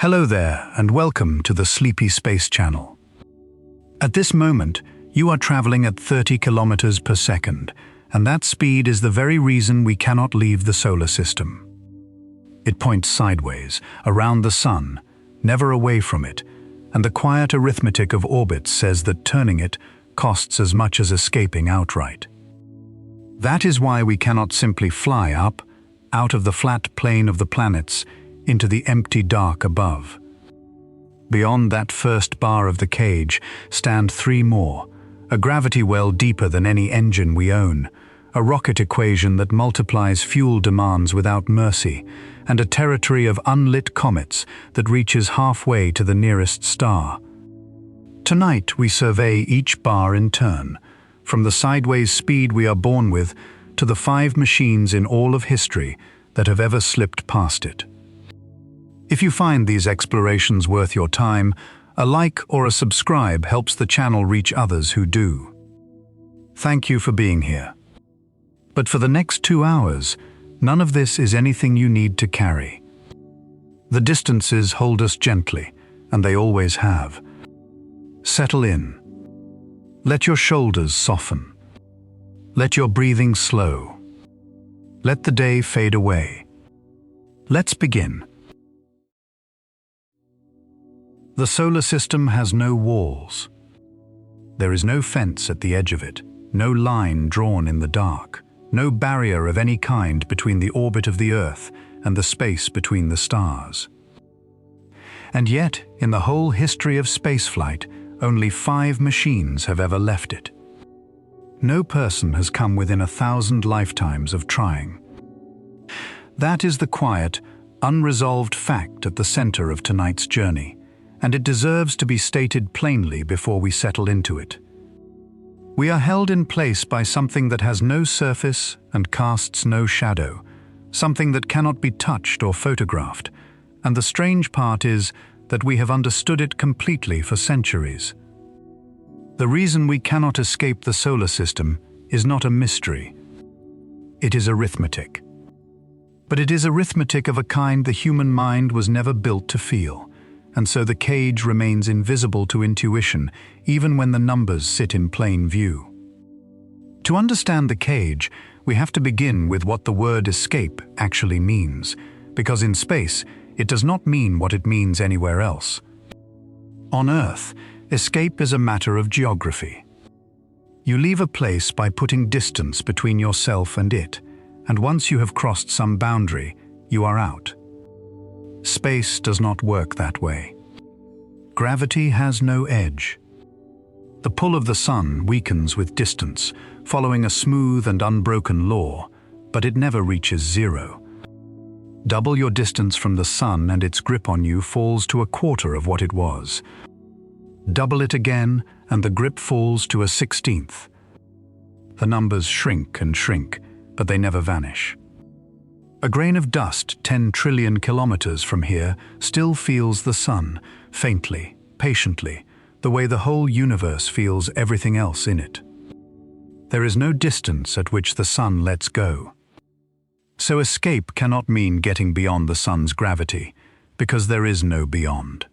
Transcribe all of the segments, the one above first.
Hello there, and welcome to the Sleepy Space Channel. At this moment, you are traveling at 30 kilometers per second, and that speed is the very reason we cannot leave the solar system. It points sideways, around the sun, never away from it, and the quiet arithmetic of orbits says that turning it costs as much as escaping outright. That is why we cannot simply fly up, out of the flat plane of the planets, into the empty dark above. Beyond that first bar of the cage stand three more, a gravity well deeper than any engine we own, a rocket equation that multiplies fuel demands without mercy, and a territory of unlit comets that reaches halfway to the nearest star. Tonight we survey each bar in turn, from the sideways speed we are born with to the 5 machines in all of history that have ever slipped past it. If you find these explorations worth your time, a like or a subscribe helps the channel reach others who do. Thank you for being here. But for the next 2 hours, none of this is anything you need to carry. The distances hold us gently, and they always have. Settle in. Let your shoulders soften. Let your breathing slow. Let the day fade away. Let's begin. The solar system has no walls. There is no fence at the edge of it, no line drawn in the dark, no barrier of any kind between the orbit of the Earth and the space between the stars. And yet, in the whole history of spaceflight, only 5 machines have ever left it. No person has come within 1,000 lifetimes of trying. That is the quiet, unresolved fact at the center of tonight's journey, and it deserves to be stated plainly before we settle into it. We are held in place by something that has no surface and casts no shadow, something that cannot be touched or photographed, and the strange part is that we have understood it completely for centuries. The reason we cannot escape the solar system is not a mystery. It is arithmetic. But it is arithmetic of a kind the human mind was never built to feel. And so the cage remains invisible to intuition, even when the numbers sit in plain view. To understand the cage, we have to begin with what the word escape actually means, because in space, it does not mean what it means anywhere else. On Earth, escape is a matter of geography. You leave a place by putting distance between yourself and it, and once you have crossed some boundary, you are out. Space does not work that way. Gravity has no edge. The pull of the sun weakens with distance, following a smooth and unbroken law, but it never reaches zero. Double your distance from the sun and its grip on you falls to 1/4 of what it was. Double it again and the grip falls to 1/16. The numbers shrink and shrink, but they never vanish. A grain of dust 10 trillion kilometers from here still feels the sun, faintly, patiently, the way the whole universe feels everything else in it. There is no distance at which the sun lets go. So escape cannot mean getting beyond the sun's gravity, because there is no beyond.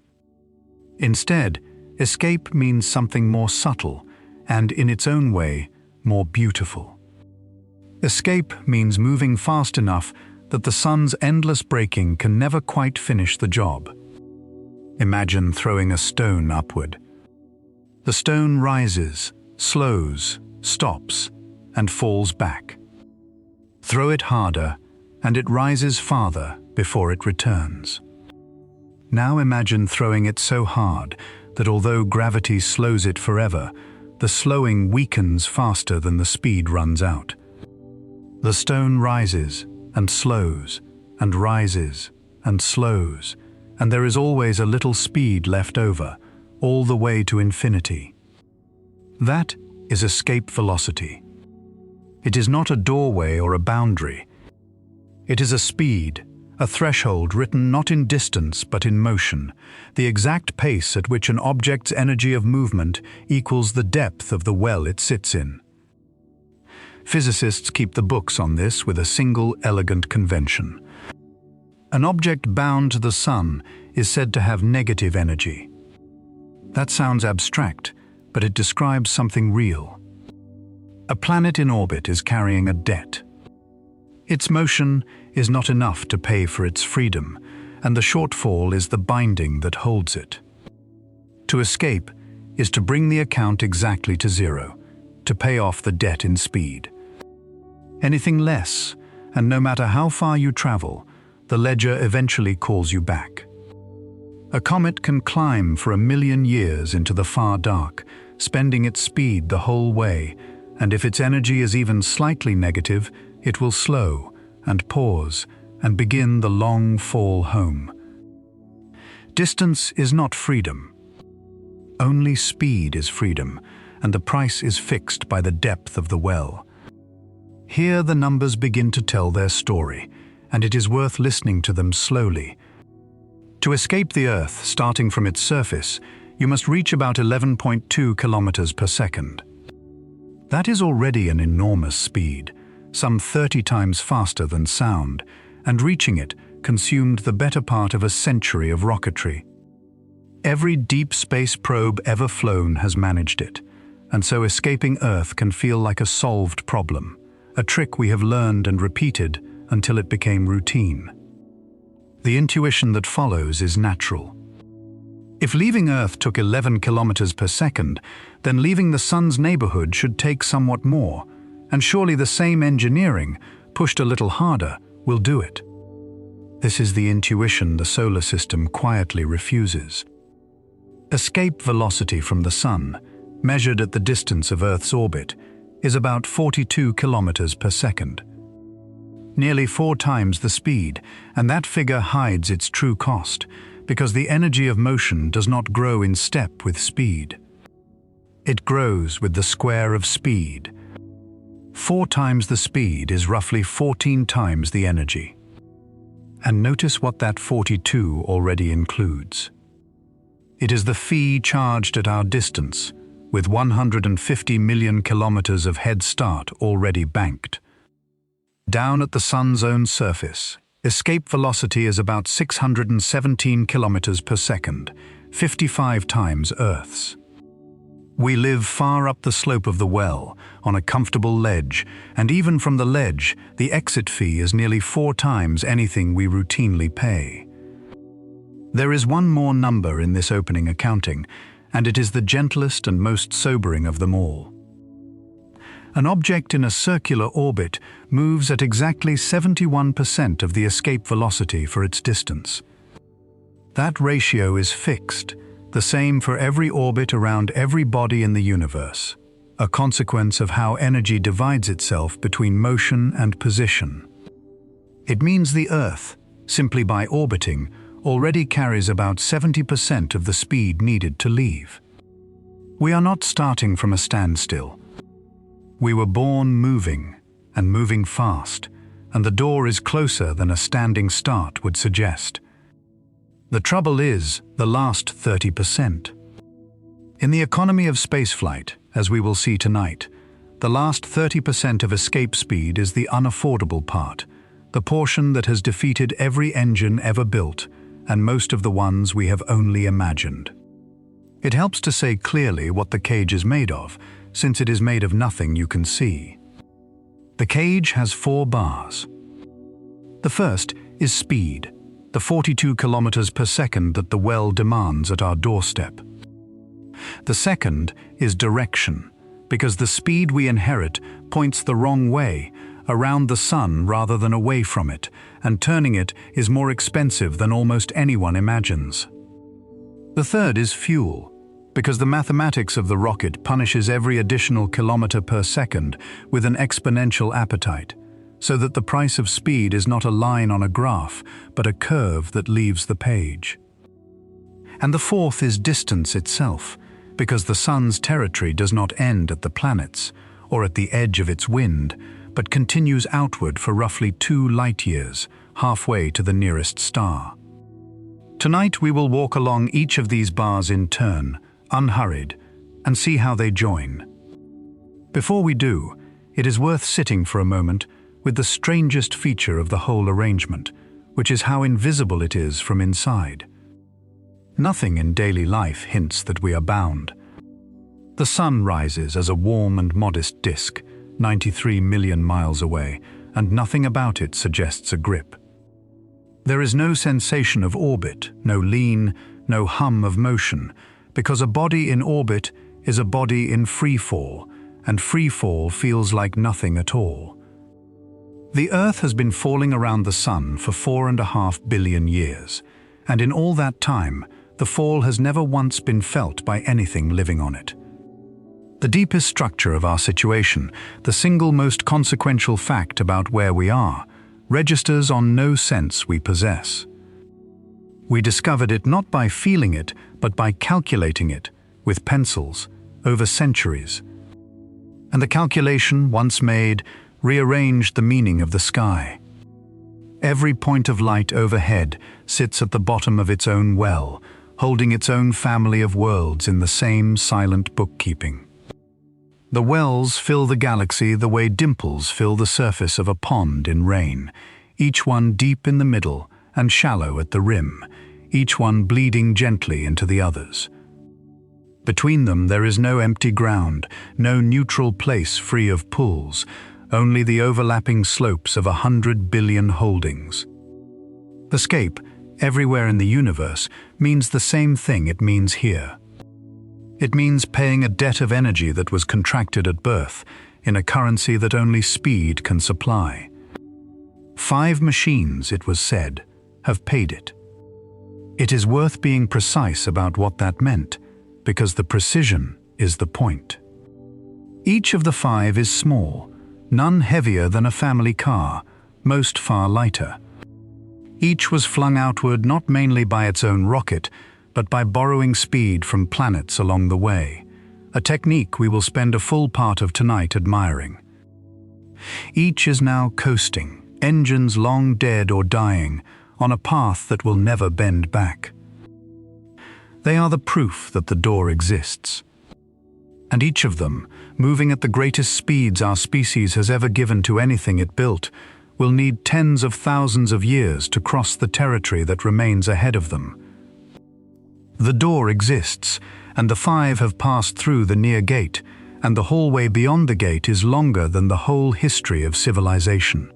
Instead, escape means something more subtle and, in its own way, more beautiful. Escape means moving fast enough that the sun's endless braking can never quite finish the job. Imagine throwing a stone upward. The stone rises, slows, stops, and falls back. Throw it harder, and it rises farther before it returns. Now imagine throwing it so hard that although gravity slows it forever, the slowing weakens faster than the speed runs out. The stone rises and slows, and rises, and slows, and there is always a little speed left over, all the way to infinity. That is escape velocity. It is not a doorway or a boundary. It is a speed, a threshold written not in distance but in motion, the exact pace at which an object's energy of movement equals the depth of the well it sits in. Physicists keep the books on this with a single elegant convention. An object bound to the sun is said to have negative energy. That sounds abstract, but it describes something real. A planet in orbit is carrying a debt. Its motion is not enough to pay for its freedom, and the shortfall is the binding that holds it. To escape is to bring the account exactly to zero, to pay off the debt in speed. Anything less, and no matter how far you travel, the ledger eventually calls you back. A comet can climb for 1,000,000 years into the far dark, spending its speed the whole way, and if its energy is even slightly negative, it will slow and pause and begin the long fall home. Distance is not freedom. Only speed is freedom, and the price is fixed by the depth of the well. Here the numbers begin to tell their story, and it is worth listening to them slowly. To escape the Earth, starting from its surface, you must reach about 11.2 kilometers per second. That is already an enormous speed, some 30 times faster than sound, and reaching it consumed the better part of a century of rocketry. Every deep space probe ever flown has managed it, and so escaping Earth can feel like a solved problem, a trick we have learned and repeated until it became routine. The intuition that follows is natural. If leaving Earth took 11 kilometers per second, then leaving the Sun's neighborhood should take somewhat more, and surely the same engineering, pushed a little harder, will do it. This is the intuition the solar system quietly refuses. Escape velocity from the Sun, measured at the distance of Earth's orbit, is about 42 kilometers per second. Nearly 4 times the speed, and that figure hides its true cost, because the energy of motion does not grow in step with speed. It grows with the square of speed. 4 times the speed is roughly 14 times the energy. And notice what that 42 already includes. It is the fee charged at our distance, with 150 million kilometers of head start already banked. Down at the Sun's own surface, escape velocity is about 617 kilometers per second, 55 times Earth's. We live far up the slope of the well, on a comfortable ledge, and even from the ledge, the exit fee is nearly 4 times anything we routinely pay. There is one more number in this opening accounting, and it is the gentlest and most sobering of them all. An object in a circular orbit moves at exactly 71% of the escape velocity for its distance. That ratio is fixed, the same for every orbit around every body in the universe, a consequence of how energy divides itself between motion and position. It means the Earth, simply by orbiting, already carries about 70% of the speed needed to leave. We are not starting from a standstill. We were born moving, and moving fast, and the door is closer than a standing start would suggest. The trouble is the last 30%. In the economy of spaceflight, as we will see tonight, the last 30% of escape speed is the unaffordable part, the portion that has defeated every engine ever built, and most of the ones we have only imagined. It helps to say clearly what the cage is made of, since it is made of nothing you can see. The cage has 4 bars. The first is speed, the 42 kilometers per second that the well demands at our doorstep. The second is direction, because the speed we inherit points the wrong way, around the sun rather than away from it, and turning it is more expensive than almost anyone imagines. The third is fuel, because the mathematics of the rocket punishes every additional kilometer per second with an exponential appetite, so that the price of speed is not a line on a graph, but a curve that leaves the page. And the fourth is distance itself, because the sun's territory does not end at the planets, or at the edge of its wind, but continues outward for roughly 2 light-years, halfway to the nearest star. Tonight we will walk along each of these bars in turn, unhurried, and see how they join. Before we do, it is worth sitting for a moment with the strangest feature of the whole arrangement, which is how invisible it is from inside. Nothing in daily life hints that we are bound. The sun rises as a warm and modest disk, 93 million miles away, and nothing about it suggests a grip. There is no sensation of orbit, no lean, no hum of motion, because a body in orbit is a body in free fall, and free fall feels like nothing at all. The Earth has been falling around the Sun for 4.5 billion years, and in all that time, the fall has never once been felt by anything living on it. The deepest structure of our situation, the single most consequential fact about where we are, registers on no sense we possess. We discovered it not by feeling it, but by calculating it, with pencils, over centuries. And the calculation, once made, rearranged the meaning of the sky. Every point of light overhead sits at the bottom of its own well, holding its own family of worlds in the same silent bookkeeping. The wells fill the galaxy the way dimples fill the surface of a pond in rain, each one deep in the middle and shallow at the rim, each one bleeding gently into the others. Between them there is no empty ground, no neutral place free of pulls, only the overlapping slopes of 100 billion holdings. Escape, everywhere in the universe, means the same thing it means here. It means paying a debt of energy that was contracted at birth, in a currency that only speed can supply. 5 machines, it was said, have paid it. It is worth being precise about what that meant, because the precision is the point. Each of the 5 is small, none heavier than a family car, most far lighter. Each was flung outward not mainly by its own rocket, but by borrowing speed from planets along the way, a technique we will spend a full part of tonight admiring. Each is now coasting, engines long dead or dying, on a path that will never bend back. They are the proof that the door exists. And each of them, moving at the greatest speeds our species has ever given to anything it built, will need tens of thousands of years to cross the territory that remains ahead of them. The door exists, and the 5 have passed through the near gate, and the hallway beyond the gate is longer than the whole history of civilization.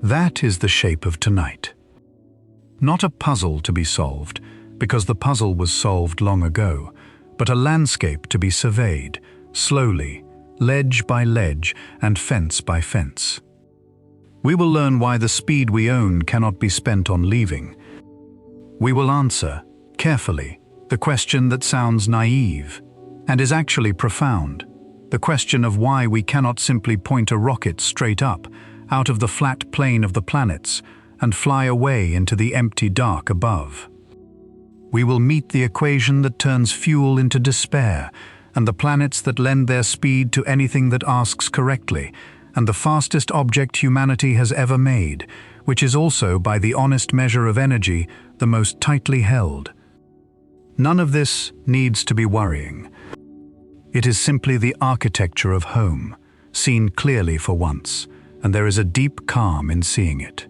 That is the shape of tonight. Not a puzzle to be solved, because the puzzle was solved long ago, but a landscape to be surveyed, slowly, ledge by ledge and fence by fence. We will learn why the speed we own cannot be spent on leaving. We will answer, carefully, the question that sounds naive, and is actually profound, the question of why we cannot simply point a rocket straight up, out of the flat plane of the planets, and fly away into the empty dark above. We will meet the equation that turns fuel into despair, and the planets that lend their speed to anything that asks correctly, and the fastest object humanity has ever made, which is also, by the honest measure of energy, the most tightly held. None of this needs to be worrying. It is simply the architecture of home, seen clearly for once, and there is a deep calm in seeing it.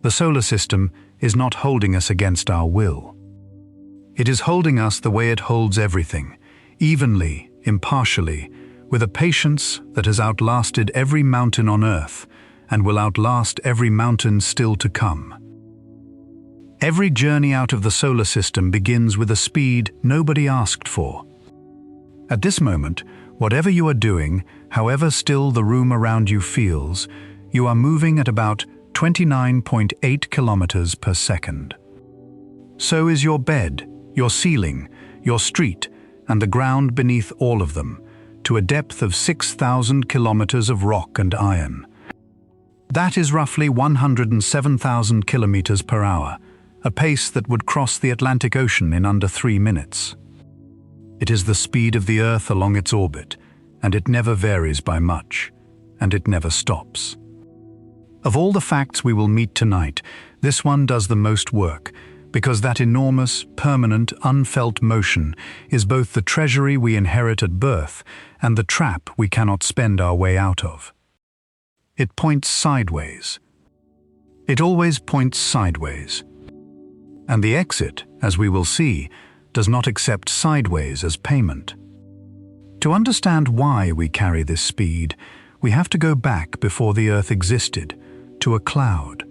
The solar system is not holding us against our will. It is holding us the way it holds everything, evenly, impartially, with a patience that has outlasted every mountain on Earth and will outlast every mountain still to come. Every journey out of the solar system begins with a speed nobody asked for. At this moment, whatever you are doing, however still the room around you feels, you are moving at about 29.8 kilometers per second. So is your bed, your ceiling, your street, and the ground beneath all of them, to a depth of 6,000 kilometers of rock and iron. That is roughly 107,000 kilometers per hour, a pace that would cross the Atlantic Ocean in under 3 minutes. It is the speed of the Earth along its orbit, and it never varies by much, and it never stops. Of all the facts we will meet tonight, this one does the most work, because that enormous, permanent, unfelt motion is both the treasury we inherit at birth and the trap we cannot spend our way out of. It points sideways. It always points sideways. And the exit, as we will see, does not accept sideways as payment. To understand why we carry this speed, we have to go back before the Earth existed, to a cloud.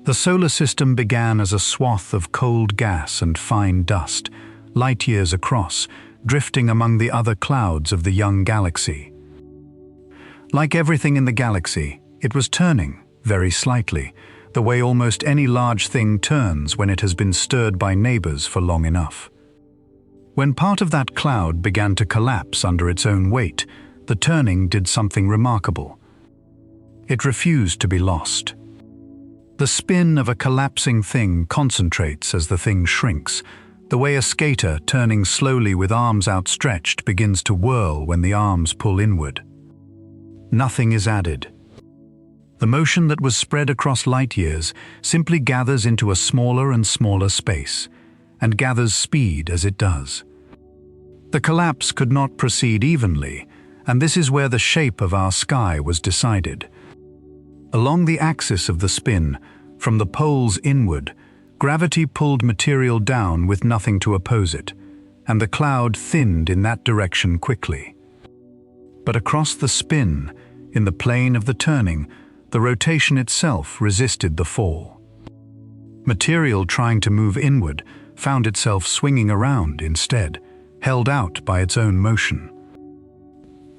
The solar system began as a swath of cold gas and fine dust, light years across, drifting among the other clouds of the young galaxy. Like everything in the galaxy, it was turning, very slightly, the way almost any large thing turns when it has been stirred by neighbors for long enough. When part of that cloud began to collapse under its own weight, the turning did something remarkable. It refused to be lost. The spin of a collapsing thing concentrates as the thing shrinks, the way a skater turning slowly with arms outstretched begins to whirl when the arms pull inward. Nothing is added. The motion that was spread across light years simply gathers into a smaller and smaller space, and gathers speed as it does. The collapse could not proceed evenly, and this is where the shape of our sky was decided. Along the axis of the spin, from the poles inward, gravity pulled material down with nothing to oppose it, and the cloud thinned in that direction quickly. But across the spin, in the plane of the turning, the rotation itself resisted the fall. Material trying to move inward found itself swinging around instead, held out by its own motion.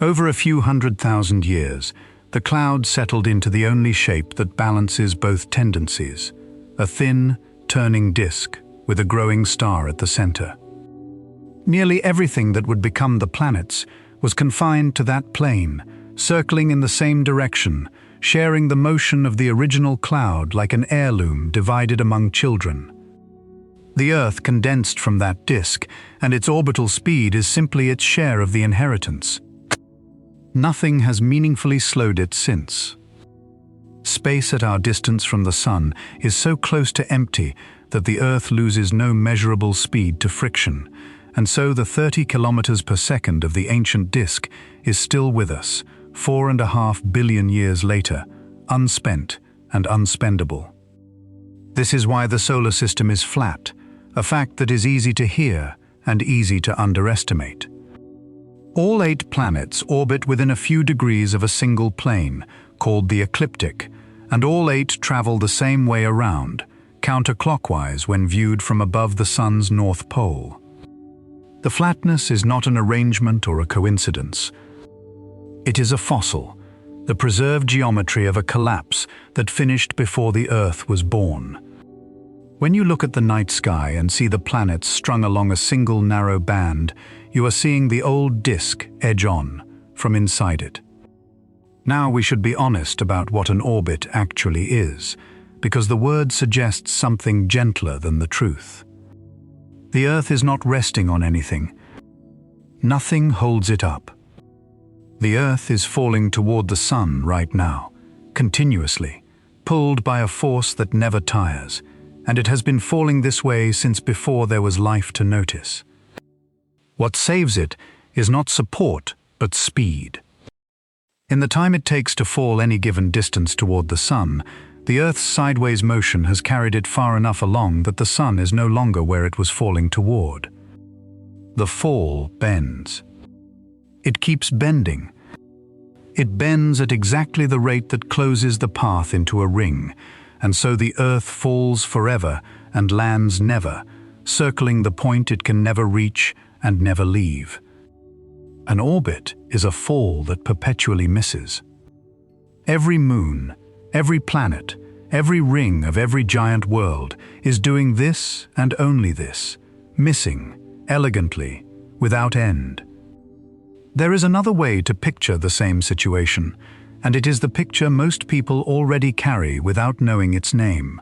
Over a few 100,000 years, the cloud settled into the only shape that balances both tendencies, a thin, turning disk with a growing star at the center. Nearly everything that would become the planets was confined to that plane, circling in the same direction, sharing the motion of the original cloud like an heirloom divided among children. The Earth condensed from that disk, and its orbital speed is simply its share of the inheritance. Nothing has meaningfully slowed it since. Space at our distance from the Sun is so close to empty that the Earth loses no measurable speed to friction, and so the 30 kilometers per second of the ancient disk is still with us, 4.5 billion years later, unspent and unspendable. This is why the solar system is flat, a fact that is easy to hear and easy to underestimate. All 8 planets orbit within a few degrees of a single plane, called the ecliptic, and all 8 travel the same way around, counterclockwise when viewed from above the Sun's north pole. The flatness is not an arrangement or a coincidence. It is a fossil, the preserved geometry of a collapse that finished before the Earth was born. When you look at the night sky and see the planets strung along a single narrow band, you are seeing the old disk edge on from inside it. Now we should be honest about what an orbit actually is, because the word suggests something gentler than the truth. The Earth is not resting on anything. Nothing holds it up. The Earth is falling toward the Sun right now, continuously, pulled by a force that never tires, and it has been falling this way since before there was life to notice. What saves it is not support, but speed. In the time it takes to fall any given distance toward the Sun, the Earth's sideways motion has carried it far enough along that the Sun is no longer where it was falling toward. The fall bends. It keeps bending. It bends at exactly the rate that closes the path into a ring, and so the Earth falls forever and lands never, circling the point it can never reach and never leave. An orbit is a fall that perpetually misses. Every moon, every planet, every ring of every giant world is doing this and only this, missing, elegantly, without end. There is another way to picture the same situation, and it is the picture most people already carry without knowing its name.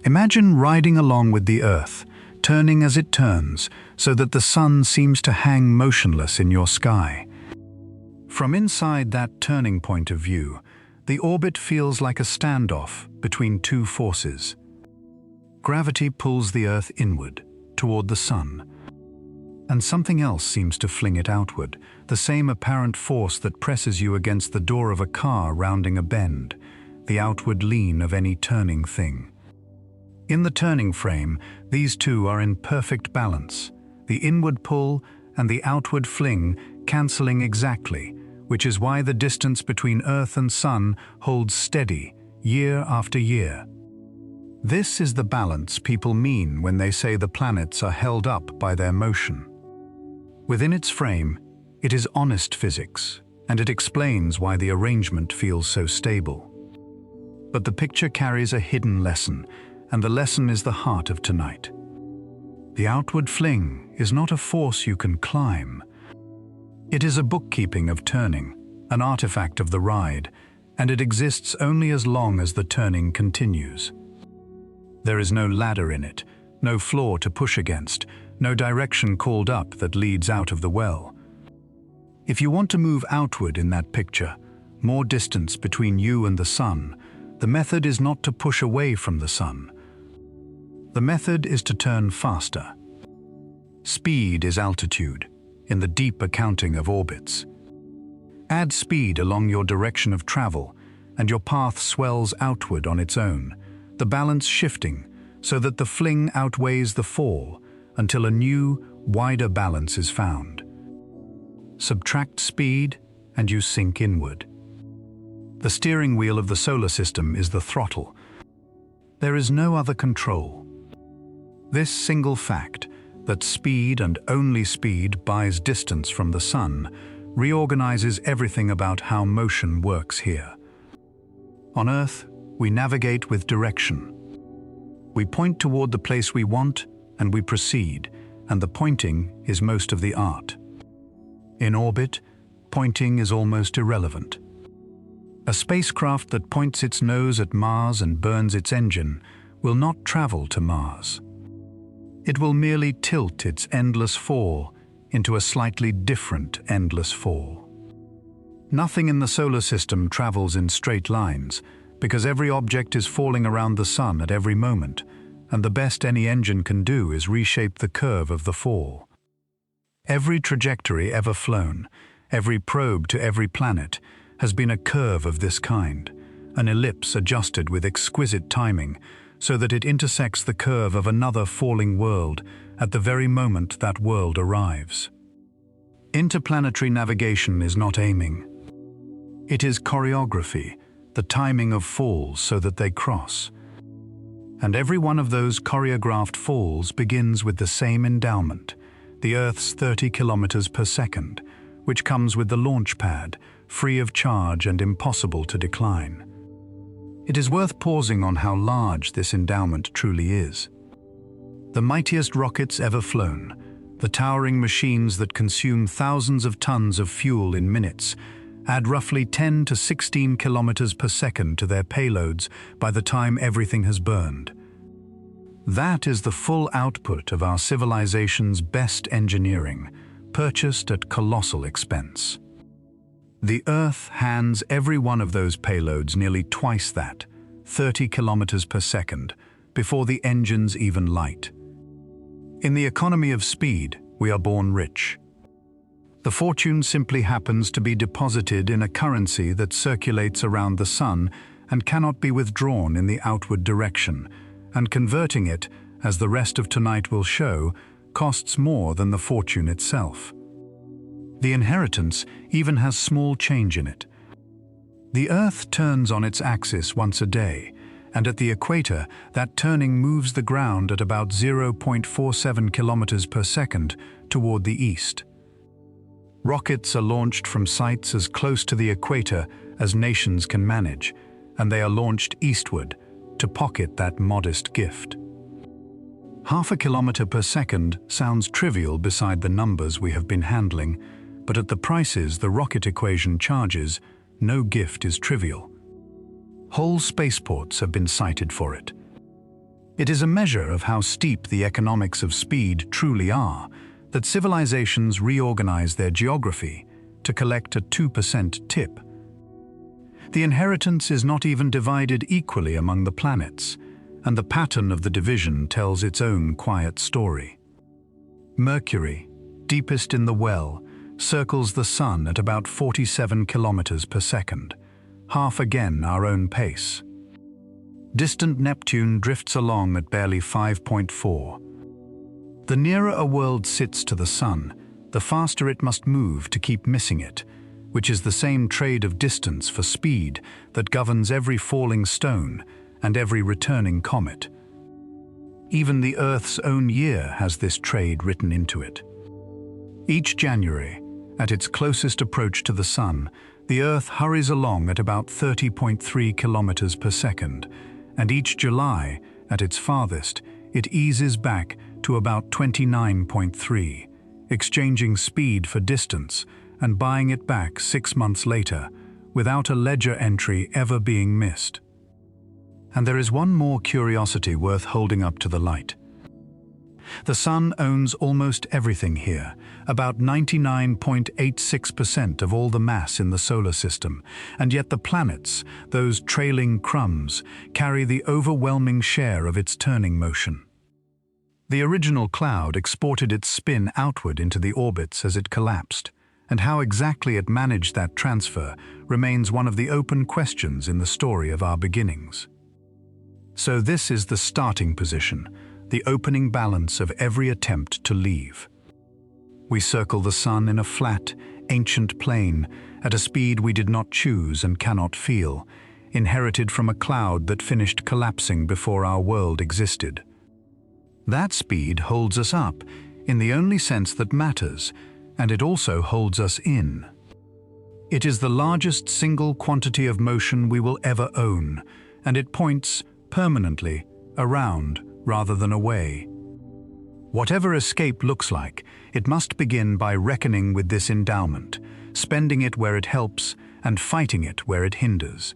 Imagine riding along with the Earth, turning as it turns, so that the Sun seems to hang motionless in your sky. From inside that turning point of view, the orbit feels like a standoff between two forces. Gravity pulls the Earth inward, toward the Sun, and something else seems to fling it outward, the same apparent force that presses you against the door of a car rounding a bend, the outward lean of any turning thing. In the turning frame, these two are in perfect balance, the inward pull and the outward fling cancelling exactly, which is why the distance between Earth and Sun holds steady year after year. This is the balance people mean when they say the planets are held up by their motion. Within its frame, it is honest physics, and it explains why the arrangement feels so stable. But the picture carries a hidden lesson, and the lesson is the heart of tonight. The outward fling is not a force you can climb. It is a bookkeeping of turning, an artifact of the ride, and it exists only as long as the turning continues. There is no ladder in it, no floor to push against, no direction called up that leads out of the well. If you want to move outward in that picture, more distance between you and the sun, the method is not to push away from the sun. The method is to turn faster. Speed is altitude, in the deep accounting of orbits. Add speed along your direction of travel, and your path swells outward on its own, the balance shifting so that the fling outweighs the fall until a new, wider balance is found. Subtract speed, and you sink inward. The steering wheel of the solar system is the throttle. There is no other control. This single fact, that speed and only speed buys distance from the sun, reorganizes everything about how motion works here. On Earth, we navigate with direction. We point toward the place we want, and we proceed, and the pointing is most of the art. In orbit, pointing is almost irrelevant. A spacecraft that points its nose at Mars and burns its engine will not travel to Mars. It will merely tilt its endless fall into a slightly different endless fall. Nothing in the solar system travels in straight lines, because every object is falling around the sun at every moment, and the best any engine can do is reshape the curve of the fall. Every trajectory ever flown, every probe to every planet, has been a curve of this kind, an ellipse adjusted with exquisite timing, so that it intersects the curve of another falling world at the very moment that world arrives. Interplanetary navigation is not aiming. It is choreography, the timing of falls so that they cross. And every one of those choreographed falls begins with the same endowment, the Earth's 30 kilometers per second, which comes with the launch pad, free of charge and impossible to decline. It is worth pausing on how large this endowment truly is. The mightiest rockets ever flown, the towering machines that consume thousands of tons of fuel in minutes, add roughly 10 to 16 kilometers per second to their payloads by the time everything has burned. That is the full output of our civilization's best engineering, purchased at colossal expense. The Earth hands every one of those payloads nearly twice that, 30 kilometers per second, before the engines even light. In the economy of speed, we are born rich. The fortune simply happens to be deposited in a currency that circulates around the sun and cannot be withdrawn in the outward direction, and converting it, as the rest of tonight will show, costs more than the fortune itself. The inheritance even has small change in it. The Earth turns on its axis once a day, and at the equator, that turning moves the ground at about 0.47 kilometers per second toward the east. Rockets are launched from sites as close to the equator as nations can manage, and they are launched eastward to pocket that modest gift. Half a kilometer per second sounds trivial beside the numbers we have been handling, but at the prices the rocket equation charges, no gift is trivial. Whole spaceports have been cited for it. It is a measure of how steep the economics of speed truly are, that civilizations reorganize their geography to collect a 2% tip. The inheritance is not even divided equally among the planets, and the pattern of the division tells its own quiet story. Mercury, deepest in the well, circles the sun at about 47 kilometers per second, half again our own pace. Distant Neptune drifts along at barely 5.4. The nearer a world sits to the Sun, the faster it must move to keep missing it, which is the same trade of distance for speed that governs every falling stone and every returning comet. Even the Earth's own year has this trade written into it. Each January, at its closest approach to the Sun, the Earth hurries along at about 30.3 kilometers per second, and each July, at its farthest, it eases back to about 29.3, exchanging speed for distance and buying it back 6 months later, without a ledger entry ever being missed. And there is one more curiosity worth holding up to the light. The Sun owns almost everything here, about 99.86% of all the mass in the solar system, and yet the planets, those trailing crumbs, carry the overwhelming share of its turning motion. The original cloud exported its spin outward into the orbits as it collapsed, and how exactly it managed that transfer remains one of the open questions in the story of our beginnings. So this is the starting position, the opening balance of every attempt to leave. We circle the Sun in a flat, ancient plane at a speed we did not choose and cannot feel, inherited from a cloud that finished collapsing before our world existed. That speed holds us up in the only sense that matters, and it also holds us in. It is the largest single quantity of motion we will ever own, and it points permanently around rather than away. Whatever escape looks like, it must begin by reckoning with this endowment, spending it where it helps and fighting it where it hinders.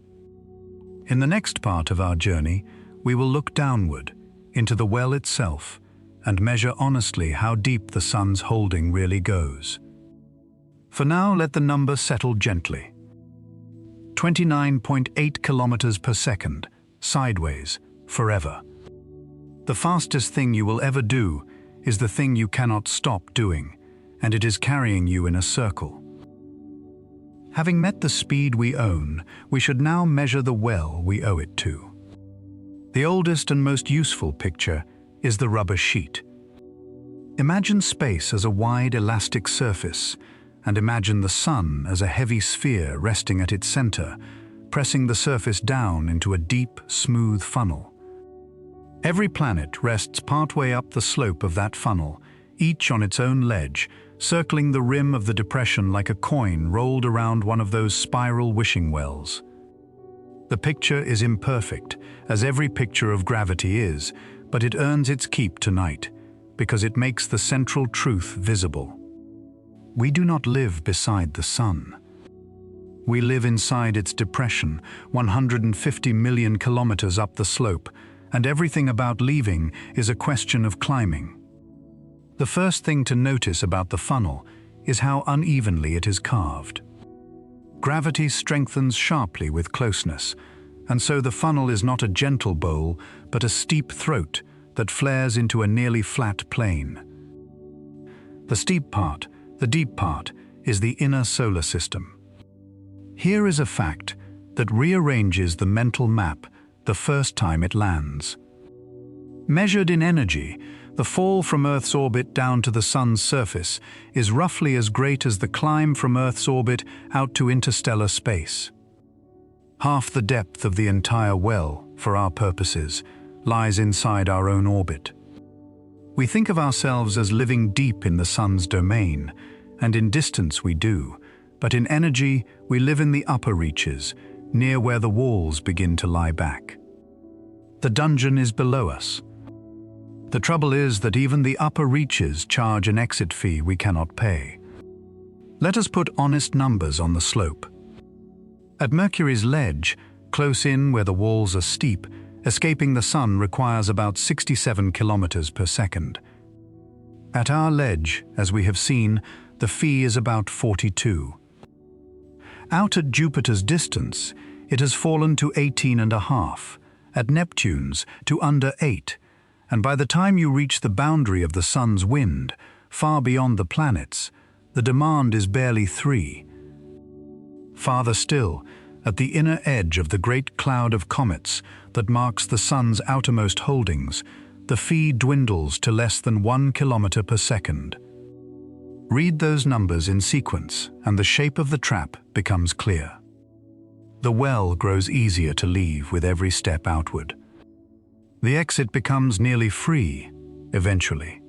In the next part of our journey, we will look downward, into the well itself, and measure honestly how deep the Sun's holding really goes. For now, let the number settle gently. 29.8 kilometers per second, sideways, forever. The fastest thing you will ever do is the thing you cannot stop doing, and it is carrying you in a circle. Having met the speed we own, we should now measure the well we owe it to. The oldest and most useful picture is the rubber sheet. Imagine space as a wide elastic surface, and imagine the Sun as a heavy sphere resting at its center, pressing the surface down into a deep, smooth funnel. Every planet rests partway up the slope of that funnel, each on its own ledge, circling the rim of the depression like a coin rolled around one of those spiral wishing wells. The picture is imperfect, as every picture of gravity is, but it earns its keep tonight, because it makes the central truth visible. We do not live beside the Sun. We live inside its depression, 150 million kilometers up the slope, and everything about leaving is a question of climbing. The first thing to notice about the funnel is how unevenly it is carved. Gravity strengthens sharply with closeness, and so the funnel is not a gentle bowl, but a steep throat that flares into a nearly flat plane. The steep part, the deep part, is the inner solar system. Here is a fact that rearranges the mental map the first time it lands. Measured in energy, the fall from Earth's orbit down to the Sun's surface is roughly as great as the climb from Earth's orbit out to interstellar space. Half the depth of the entire well, for our purposes, lies inside our own orbit. We think of ourselves as living deep in the Sun's domain, and in distance we do, but in energy we live in the upper reaches, near where the walls begin to lie back. The dungeon is below us. The trouble is that even the upper reaches charge an exit fee we cannot pay. Let us put honest numbers on the slope. At Mercury's ledge, close in where the walls are steep, escaping the Sun requires about 67 kilometers per second. At our ledge, as we have seen, the fee is about 42. Out at Jupiter's distance, it has fallen to 18.5, at Neptune's to under 8, and by the time you reach the boundary of the Sun's wind, far beyond the planets, the demand is barely 3. Farther still, At the inner edge of the great cloud of comets that marks the Sun's outermost holdings, the phi dwindles to less than 1 kilometre per second. Read those numbers in sequence, and the shape of the trap becomes clear. The well grows easier to leave with every step outward. The exit becomes nearly free, eventually.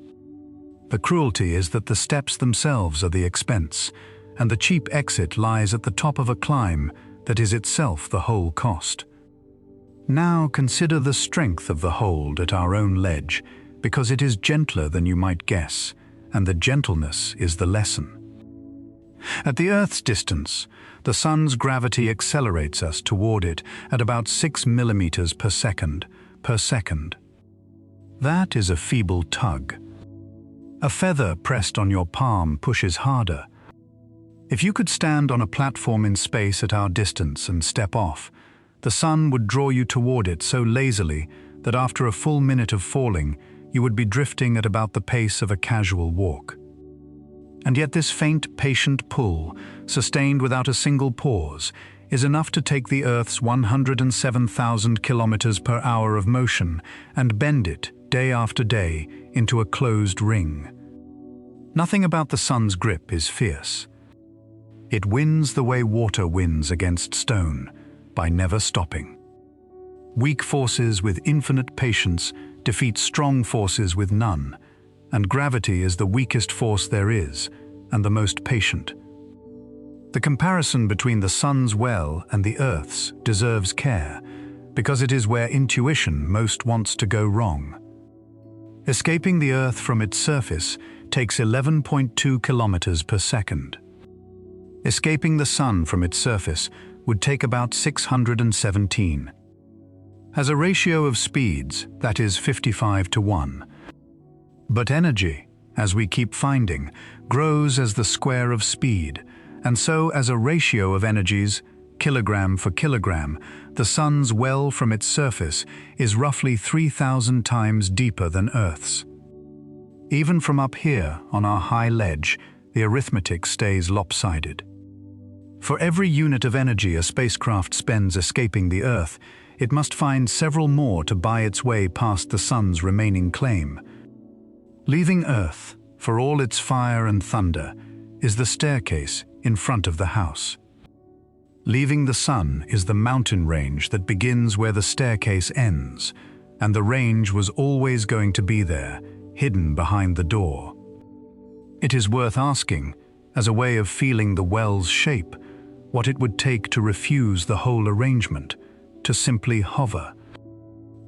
The cruelty is that the steps themselves are the expense, and the cheap exit lies at the top of a climb that is itself the whole cost. Now consider the strength of the hold at our own ledge, because it is gentler than you might guess, and the gentleness is the lesson. At the Earth's distance, the Sun's gravity accelerates us toward it at about 6 millimeters per second. That is a feeble tug. A feather pressed on your palm pushes harder. If you could stand on a platform in space at our distance and step off, the Sun would draw you toward it so lazily that after a full minute of falling, you would be drifting at about the pace of a casual walk. And yet this faint, patient pull, sustained without a single pause, is enough to take the Earth's 107,000 kilometers per hour of motion and bend it, day after day, into a closed ring. Nothing about the Sun's grip is fierce. It wins the way water wins against stone, by never stopping. Weak forces with infinite patience defeat strong forces with none, and gravity is the weakest force there is, and the most patient. The comparison between the Sun's well and the Earth's deserves care, because it is where intuition most wants to go wrong. Escaping the Earth from its surface takes 11.2 kilometers per second. Escaping the Sun from its surface would take about 617. As a ratio of speeds, that is 55 to 1. But energy, as we keep finding, grows as the square of speed, and so as a ratio of energies, kilogram for kilogram, the Sun's well from its surface is roughly 3,000 times deeper than Earth's. Even from up here, on our high ledge, the arithmetic stays lopsided. For every unit of energy a spacecraft spends escaping the Earth, it must find several more to buy its way past the Sun's remaining claim. Leaving Earth, for all its fire and thunder, is the staircase in front of the house. Leaving the Sun is the mountain range that begins where the staircase ends, and the range was always going to be there, hidden behind the door. It is worth asking, as a way of feeling the well's shape, what it would take to refuse the whole arrangement, to simply hover.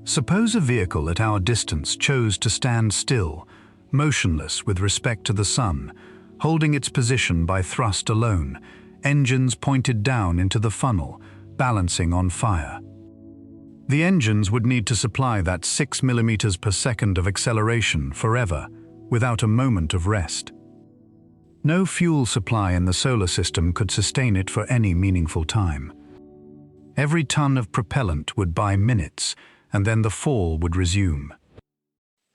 Suppose a vehicle at our distance chose to stand still, motionless with respect to the Sun, holding its position by thrust alone, engines pointed down into the funnel, balancing on fire. The engines would need to supply that 6 millimeters per second of acceleration forever, without a moment of rest. No fuel supply in the solar system could sustain it for any meaningful time. Every ton of propellant would buy minutes, and then the fall would resume.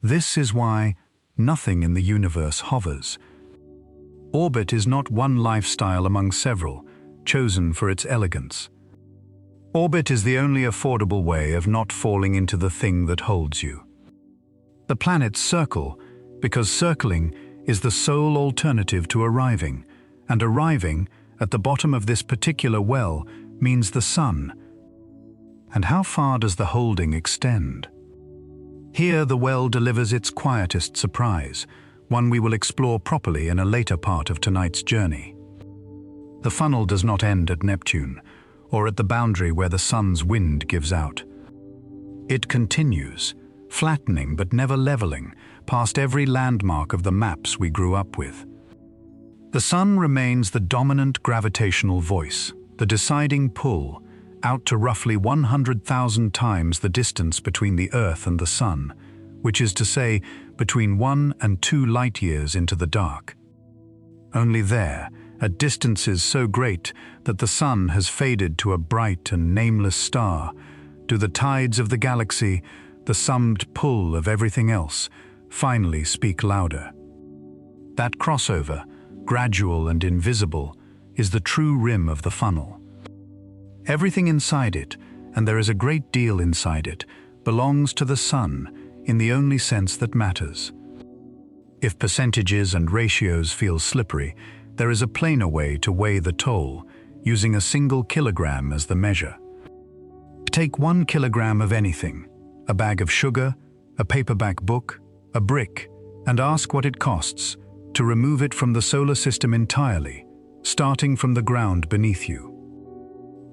This is why nothing in the universe hovers. Orbit is not one lifestyle among several, chosen for its elegance. Orbit is the only affordable way of not falling into the thing that holds you. The planets circle because circling is the sole alternative to arriving, and arriving at the bottom of this particular well means the Sun. And how far does the holding extend? Here the well delivers its quietest surprise, one we will explore properly in a later part of tonight's journey. The funnel does not end at Neptune, or at the boundary where the Sun's wind gives out. It continues, flattening but never leveling, past every landmark of the maps we grew up with. The Sun remains the dominant gravitational voice, the deciding pull, out to roughly 100,000 times the distance between the Earth and the Sun, which is to say, between 1 and 2 light-years into the dark. Only there, at distances so great that the Sun has faded to a bright and nameless star, do the tides of the galaxy, the summed pull of everything else, finally speak louder. That crossover, gradual and invisible, is the true rim of the funnel. Everything inside it, and there is a great deal inside it, belongs to the sun in the only sense that matters. If percentages and ratios feel slippery, there is a plainer way to weigh the toll, using a single kilogram as the measure. Take 1 kilogram of anything, a bag of sugar, a paperback book, a brick, and ask what it costs to remove it from the solar system entirely, starting from the ground beneath you.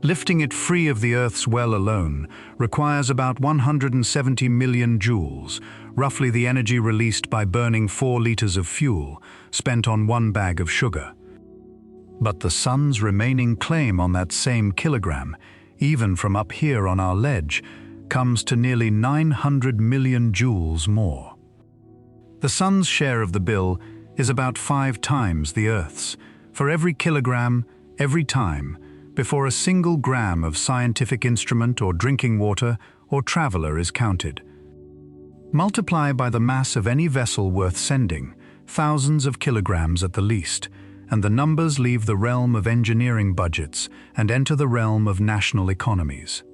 Lifting it free of the Earth's well alone requires about 170 million joules, roughly the energy released by burning 4 liters of fuel spent on 1 bag of sugar. But the sun's remaining claim on that same kilogram, even from up here on our ledge, comes to nearly 900 million joules more. The sun's share of the bill is about 5 times the Earth's, for every kilogram, every time, before a single gram of scientific instrument or drinking water or traveler is counted. Multiply by the mass of any vessel worth sending, thousands of kilograms at the least, and the numbers leave the realm of engineering budgets and enter the realm of national economies.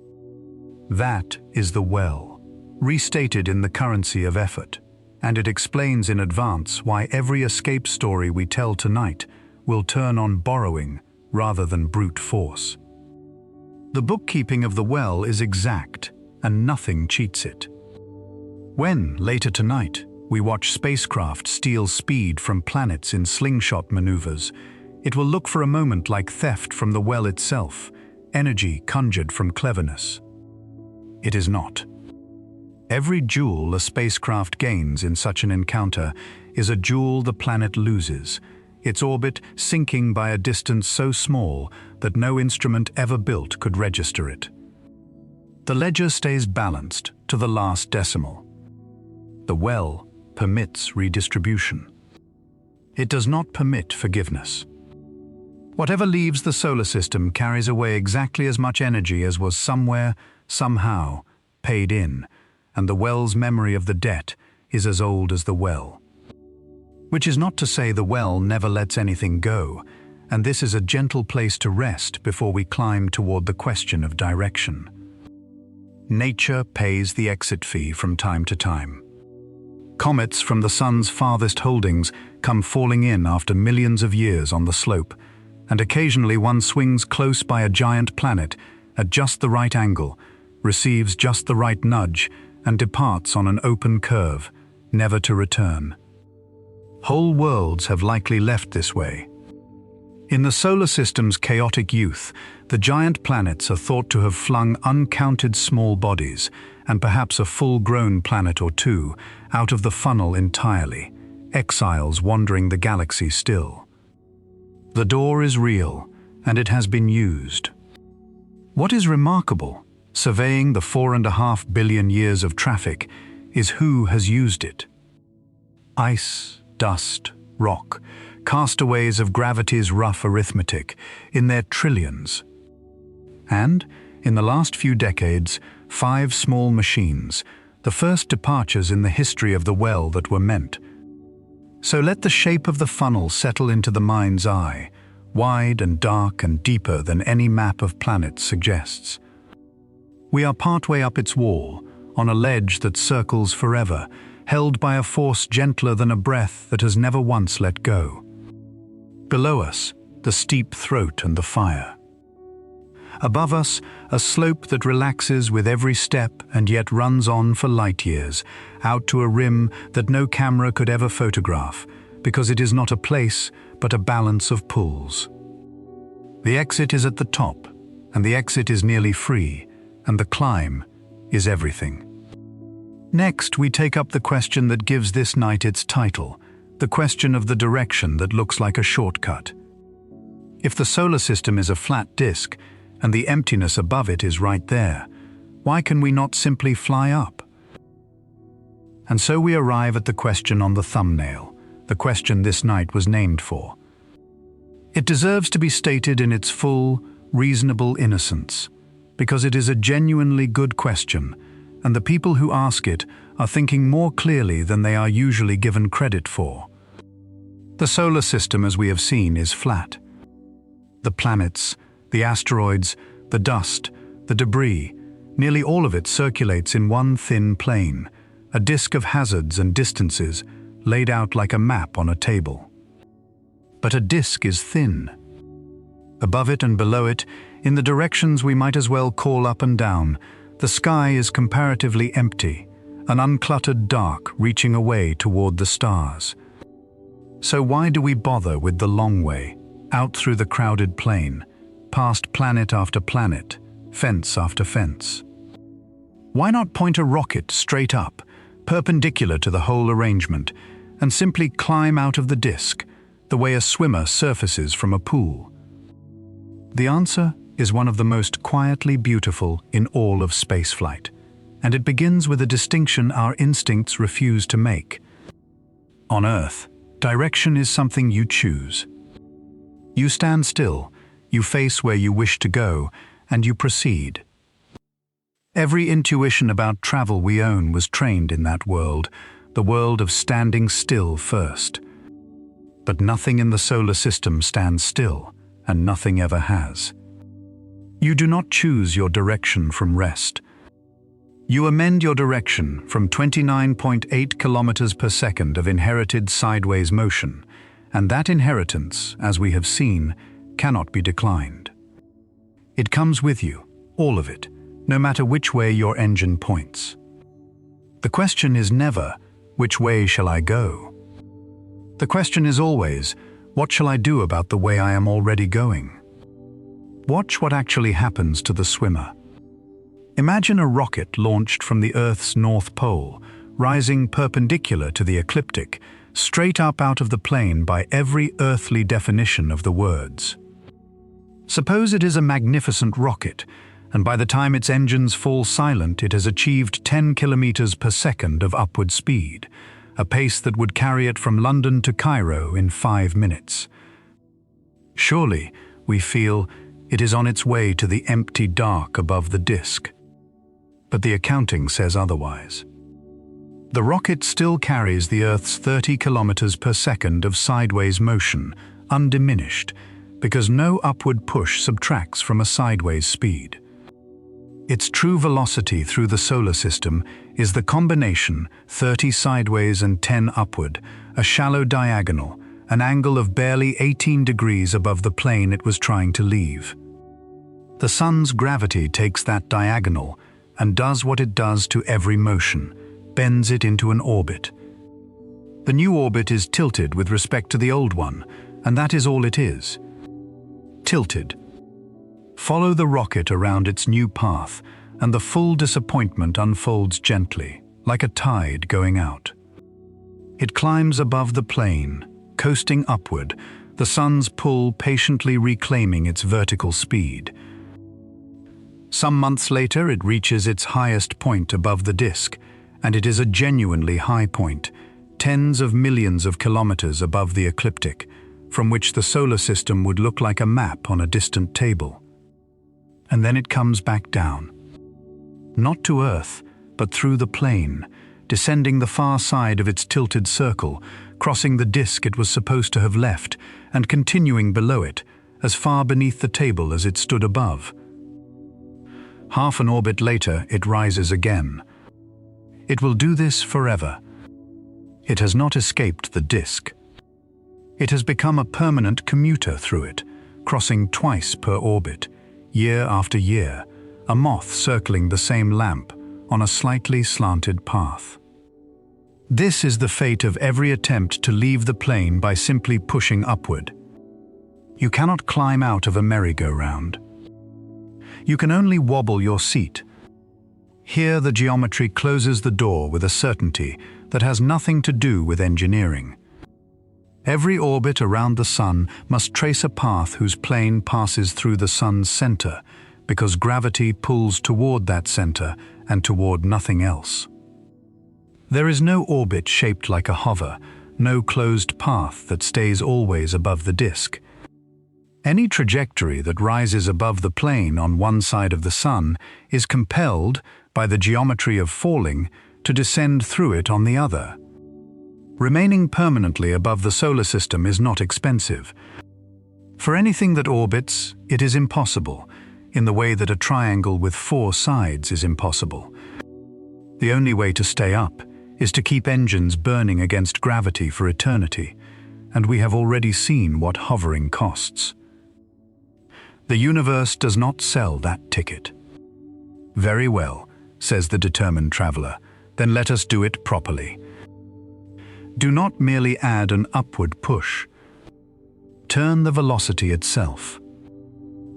That is the well, restated in the currency of effort, and it explains in advance why every escape story we tell tonight will turn on borrowing rather than brute force. The bookkeeping of the well is exact, and nothing cheats it. When, later tonight, we watch spacecraft steal speed from planets in slingshot maneuvers, it will look for a moment like theft from the well itself, energy conjured from cleverness. It is not. Every joule a spacecraft gains in such an encounter is a joule the planet loses, its orbit sinking by a distance so small that no instrument ever built could register it. The ledger stays balanced to the last decimal. The well permits redistribution. It does not permit forgiveness. Whatever leaves the solar system carries away exactly as much energy as was somewhere, somehow, paid in, and the well's memory of the debt is as old as the well. Which is not to say the well never lets anything go, and this is a gentle place to rest before we climb toward the question of direction. Nature pays the exit fee from time to time. Comets from the sun's farthest holdings come falling in after millions of years on the slope, and occasionally one swings close by a giant planet at just the right angle, receives just the right nudge, and departs on an open curve, never to return. Whole worlds have likely left this way. In the solar system's chaotic youth, the giant planets are thought to have flung uncounted small bodies, and perhaps a full-grown planet or two, out of the funnel entirely, exiles wandering the galaxy still. The door is real, and it has been used. What is remarkable, surveying the 4.5 billion years of traffic, is who has used it. Ice, dust, rock, castaways of gravity's rough arithmetic, in their trillions. And, in the last few decades, 5 small machines, the first departures in the history of the well that were meant. So let the shape of the funnel settle into the mind's eye, wide and dark and deeper than any map of planets suggests. We are partway up its wall, on a ledge that circles forever, held by a force gentler than a breath that has never once let go. Below us, the steep throat and the fire. Above us, a slope that relaxes with every step and yet runs on for light years, out to a rim that no camera could ever photograph, because it is not a place, but a balance of pulls. The exit is at the top, and the exit is nearly free, and the climb is everything. Next, we take up the question that gives this night its title, the question of the direction that looks like a shortcut. If the solar system is a flat disk, and the emptiness above it is right there, why can we not simply fly up? And so we arrive at the question on the thumbnail, the question this night was named for. It deserves to be stated in its full, reasonable innocence, because it is a genuinely good question, and the people who ask it are thinking more clearly than they are usually given credit for. The solar system, as we have seen, is flat. The planets, the asteroids, the dust, the debris, nearly all of it circulates in one thin plane, a disk of hazards and distances laid out like a map on a table. But a disk is thin. Above it and below it, in the directions we might as well call up and down, the sky is comparatively empty, an uncluttered dark reaching away toward the stars. So why do we bother with the long way, out through the crowded plain, past planet after planet, fence after fence? Why not point a rocket straight up, perpendicular to the whole arrangement, and simply climb out of the disk, the way a swimmer surfaces from a pool? The answer is one of the most quietly beautiful in all of spaceflight, and it begins with a distinction our instincts refuse to make. On Earth, direction is something you choose. You stand still, you face where you wish to go, and you proceed. Every intuition about travel we own was trained in that world, the world of standing still first. But nothing in the solar system stands still, and nothing ever has. You do not choose your direction from rest. You amend your direction from 29.8 kilometers per second of inherited sideways motion, and that inheritance, as we have seen, cannot be declined. It comes with you, all of it, no matter which way your engine points. The question is never, which way shall I go? The question is always, what shall I do about the way I am already going? Watch what actually happens to the swimmer. Imagine a rocket launched from the Earth's North Pole, rising perpendicular to the ecliptic, straight up out of the plane by every earthly definition of the words. Suppose it is a magnificent rocket, and by the time its engines fall silent, it has achieved 10 kilometers per second of upward speed, a pace that would carry it from London to Cairo in 5 minutes. Surely, we feel, it is on its way to the empty dark above the disk. But the accounting says otherwise. The rocket still carries the Earth's 30 kilometers per second of sideways motion, undiminished, because no upward push subtracts from a sideways speed. Its true velocity through the solar system is the combination 30 sideways and 10 upward, a shallow diagonal, an angle of barely 18 degrees above the plane it was trying to leave. The sun's gravity takes that diagonal and does what it does to every motion, bends it into an orbit. The new orbit is tilted with respect to the old one, and that is all it is. Tilted. Follow the rocket around its new path, and the full disappointment unfolds gently, like a tide going out. It climbs above the plane, coasting upward, the sun's pull patiently reclaiming its vertical speed. Some months later, it reaches its highest point above the disk, and it is a genuinely high point, tens of millions of kilometers above the ecliptic, from which the solar system would look like a map on a distant table. And then it comes back down. Not to Earth, but through the plane, descending the far side of its tilted circle, crossing the disk it was supposed to have left, and continuing below it, as far beneath the table as it stood above. Half an orbit later, it rises again. It will do this forever. It has not escaped the disk. It has become a permanent commuter through it, crossing twice per orbit, year after year, a moth circling the same lamp on a slightly slanted path. This is the fate of every attempt to leave the plane by simply pushing upward. You cannot climb out of a merry-go-round. You can only wobble your seat. Here the geometry closes the door with a certainty that has nothing to do with engineering. Every orbit around the sun must trace a path whose plane passes through the sun's center, because gravity pulls toward that center and toward nothing else. There is no orbit shaped like a hover, no closed path that stays always above the disk. Any trajectory that rises above the plane on one side of the sun is compelled, by the geometry of falling, to descend through it on the other. Remaining permanently above the solar system is not expensive. For anything that orbits, it is impossible. in the way that a triangle with 4 sides is impossible. The only way to stay up is to keep engines burning against gravity for eternity, and we have already seen what hovering costs. The universe does not sell that ticket. Very well, says the determined traveler, then let us do it properly. Do not merely add an upward push. Turn the velocity itself.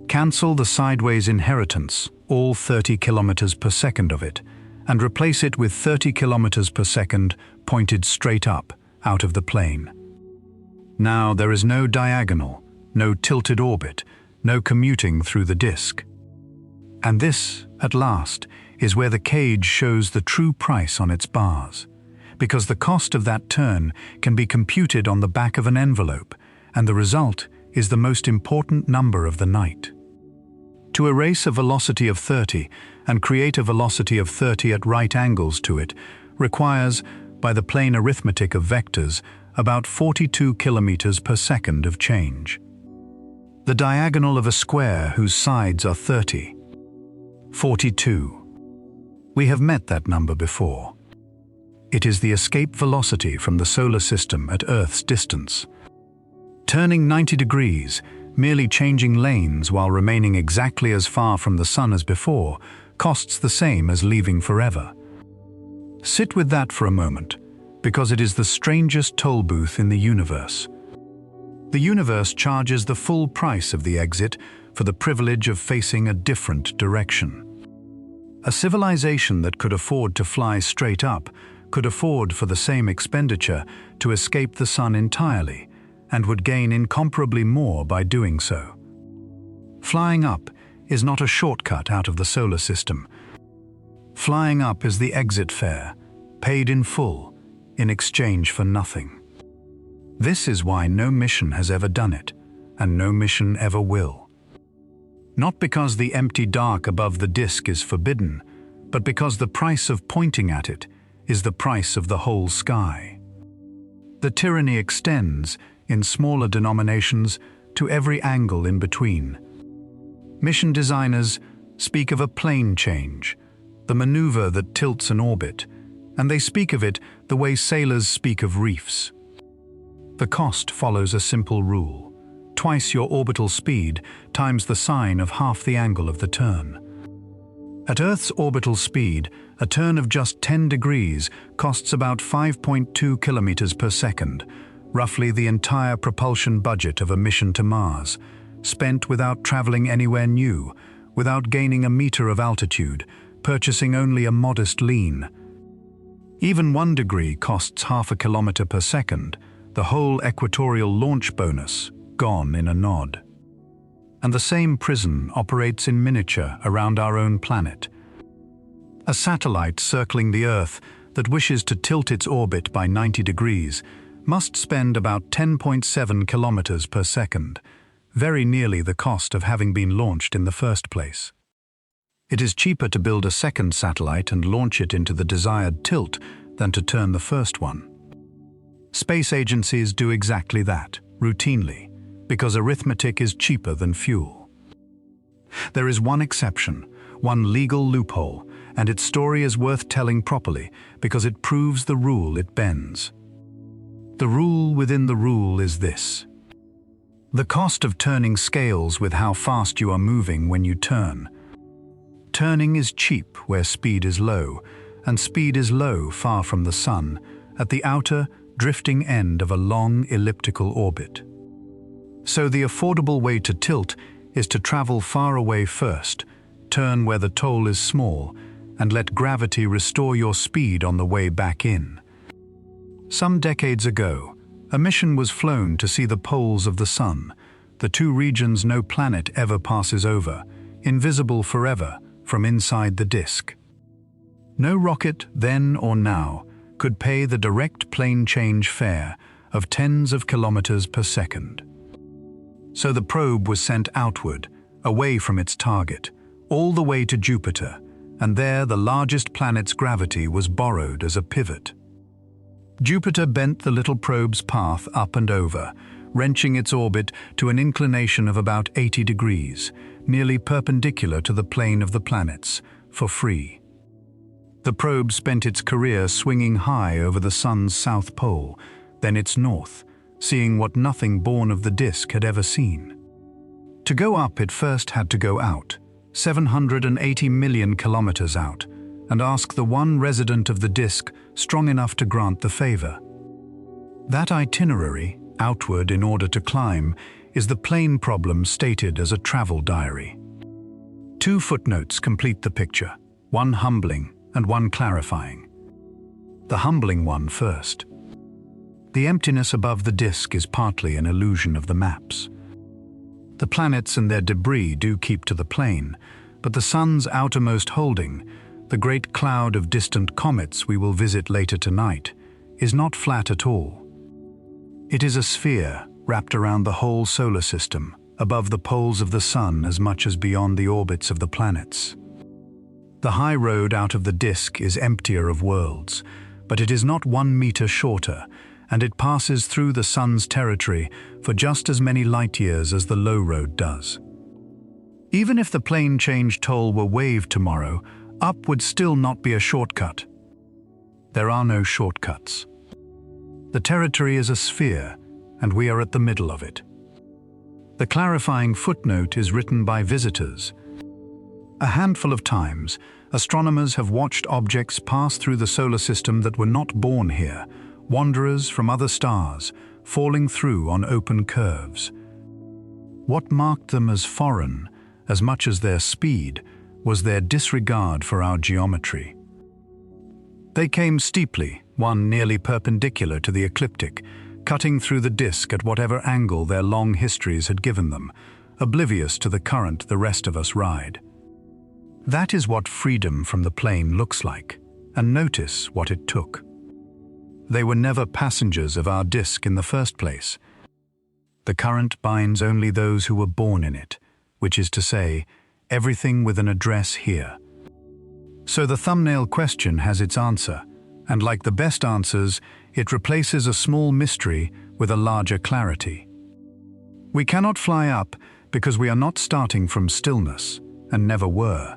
Cancel the sideways inheritance, all 30 kilometers per second of it, and replace it with 30 kilometers per second pointed straight up out of the plane. Now there is no diagonal, no tilted orbit, no commuting through the disk. And this, at last, is where the cage shows the true price on its bars, because the cost of that turn can be computed on the back of an envelope, and the result is the most important number of the night. To erase a velocity of 30 and create a velocity of 30 at right angles to it requires, by the plain arithmetic of vectors, about 42 kilometers per second of change. The diagonal of a square whose sides are 30. 42. We have met that number before. It is the escape velocity from the solar system at Earth's distance. Turning 90 degrees, merely changing lanes while remaining exactly as far from the sun as before, costs the same as leaving forever. Sit with that for a moment, because it is the strangest toll booth in the universe. The universe charges the full price of the exit for the privilege of facing a different direction. A civilization that could afford to fly straight up could afford for the same expenditure to escape the sun entirely, and would gain incomparably more by doing so. Flying up is not a shortcut out of the solar system. Flying up is the exit fare, paid in full, in exchange for nothing. This is why no mission has ever done it, and no mission ever will. Not because the empty dark above the disk is forbidden, but because the price of pointing at it is the price of the whole sky. The tyranny extends, in smaller denominations, to every angle in between. Mission designers speak of a plane change, the maneuver that tilts an orbit, and they speak of it the way sailors speak of reefs. The cost follows a simple rule: twice your orbital speed times the sine of half the angle of the turn. At Earth's orbital speed, a turn of just 10 degrees costs about 5.2 kilometers per second, roughly the entire propulsion budget of a mission to Mars, spent without traveling anywhere new, without gaining a meter of altitude, purchasing only a modest lean. Even 1 degree costs half a kilometer per second, the whole equatorial launch bonus gone in a nod. And the same prison operates in miniature around our own planet. A satellite circling the Earth that wishes to tilt its orbit by 90 degrees must spend about 10.7 kilometers per second, very nearly the cost of having been launched in the first place. It is cheaper to build a second satellite and launch it into the desired tilt than to turn the first one. Space agencies do exactly that, routinely, because arithmetic is cheaper than fuel. There is one exception, one legal loophole, and its story is worth telling properly because it proves the rule it bends. The rule within the rule is this: the cost of turning scales with how fast you are moving when you turn. Turning is cheap where speed is low, and speed is low far from the sun, at the outer, drifting end of a long elliptical orbit. So the affordable way to tilt is to travel far away first, turn where the toll is small, and let gravity restore your speed on the way back in. Some decades ago, a mission was flown to see the poles of the sun, the two regions no planet ever passes over, invisible forever from inside the disk. No rocket, then or now, could pay the direct plane change fare of tens of kilometers per second. So the probe was sent outward, away from its target, all the way to Jupiter, and there the largest planet's gravity was borrowed as a pivot. Jupiter bent the little probe's path up and over, wrenching its orbit to an inclination of about 80 degrees, nearly perpendicular to the plane of the planets, for free. The probe spent its career swinging high over the Sun's south pole, then its north, seeing what nothing born of the disk had ever seen. To go up, it first had to go out, 780 million kilometers out, and ask the one resident of the disk strong enough to grant the favor. That itinerary, outward in order to climb, is the plane problem stated as a travel diary. 2 footnotes complete the picture, one humbling and one clarifying. The humbling one first. The emptiness above the disk is partly an illusion of the maps. The planets and their debris do keep to the plane, but the Sun's outermost holding, the great cloud of distant comets we will visit later tonight, is not flat at all. It is a sphere wrapped around the whole solar system, above the poles of the Sun as much as beyond the orbits of the planets. The high road out of the disk is emptier of worlds, but it is not 1 meter shorter, and it passes through the Sun's territory for just as many light years as the low road does. Even if the plane change toll were waived tomorrow, up would still not be a shortcut. There are no shortcuts. The territory is a sphere, and we are at the middle of it. The clarifying footnote is written by visitors. A handful of times, astronomers have watched objects pass through the solar system that were not born here, wanderers from other stars, falling through on open curves. What marked them as foreign, as much as their speed, was their disregard for our geometry. They came steeply, one nearly perpendicular to the ecliptic, cutting through the disk at whatever angle their long histories had given them, oblivious to the current the rest of us ride. That is what freedom from the plane looks like, and notice what it took. They were never passengers of our disk in the first place. The current binds only those who were born in it, which is to say, everything with an address here. So the thumbnail question has its answer, and like the best answers, it replaces a small mystery with a larger clarity. We cannot fly up because we are not starting from stillness, and never were.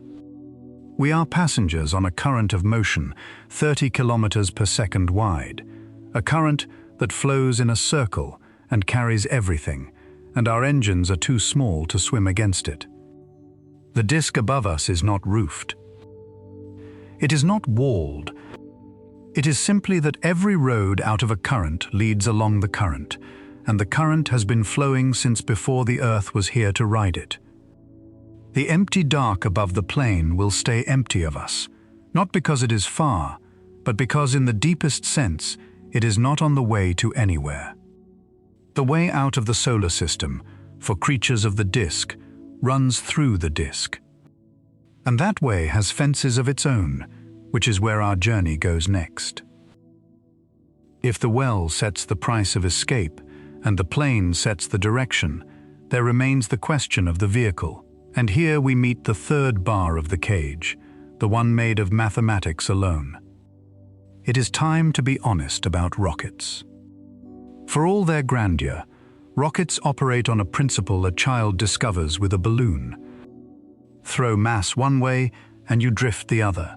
We are passengers on a current of motion 30 kilometers per second wide, a current that flows in a circle and carries everything, and our engines are too small to swim against it. The disk above us is not roofed. It is not walled. It is simply that every road out of a current leads along the current, and the current has been flowing since before the Earth was here to ride it. The empty dark above the plane will stay empty of us, not because it is far, but because in the deepest sense, it is not on the way to anywhere. The way out of the solar system, for creatures of the disk, runs through the disk. And that way has fences of its own, which is where our journey goes next. If the well sets the price of escape, and the plane sets the direction, there remains the question of the vehicle. And here we meet the third bar of the cage, the one made of mathematics alone. It is time to be honest about rockets. For all their grandeur, rockets operate on a principle a child discovers with a balloon. Throw mass one way and you drift the other.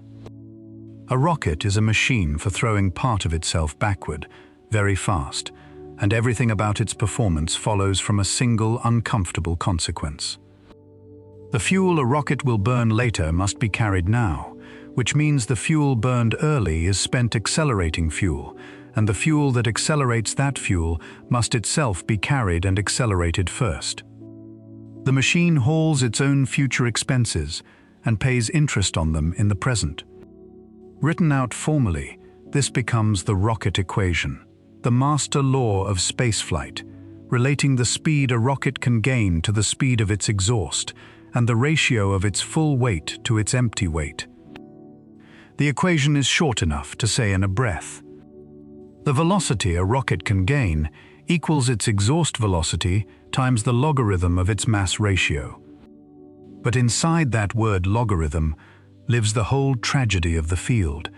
A rocket is a machine for throwing part of itself backward, very fast, and everything about its performance follows from a single uncomfortable consequence. The fuel a rocket will burn later must be carried now, which means the fuel burned early is spent accelerating fuel, and the fuel that accelerates that fuel must itself be carried and accelerated first. The machine hauls its own future expenses and pays interest on them in the present. Written out formally, this becomes the rocket equation, the master law of spaceflight, relating the speed a rocket can gain to the speed of its exhaust, and the ratio of its full weight to its empty weight. The equation is short enough to say in a breath. The velocity a rocket can gain equals its exhaust velocity times the logarithm of its mass ratio. But inside that word logarithm lives the whole tragedy of the field,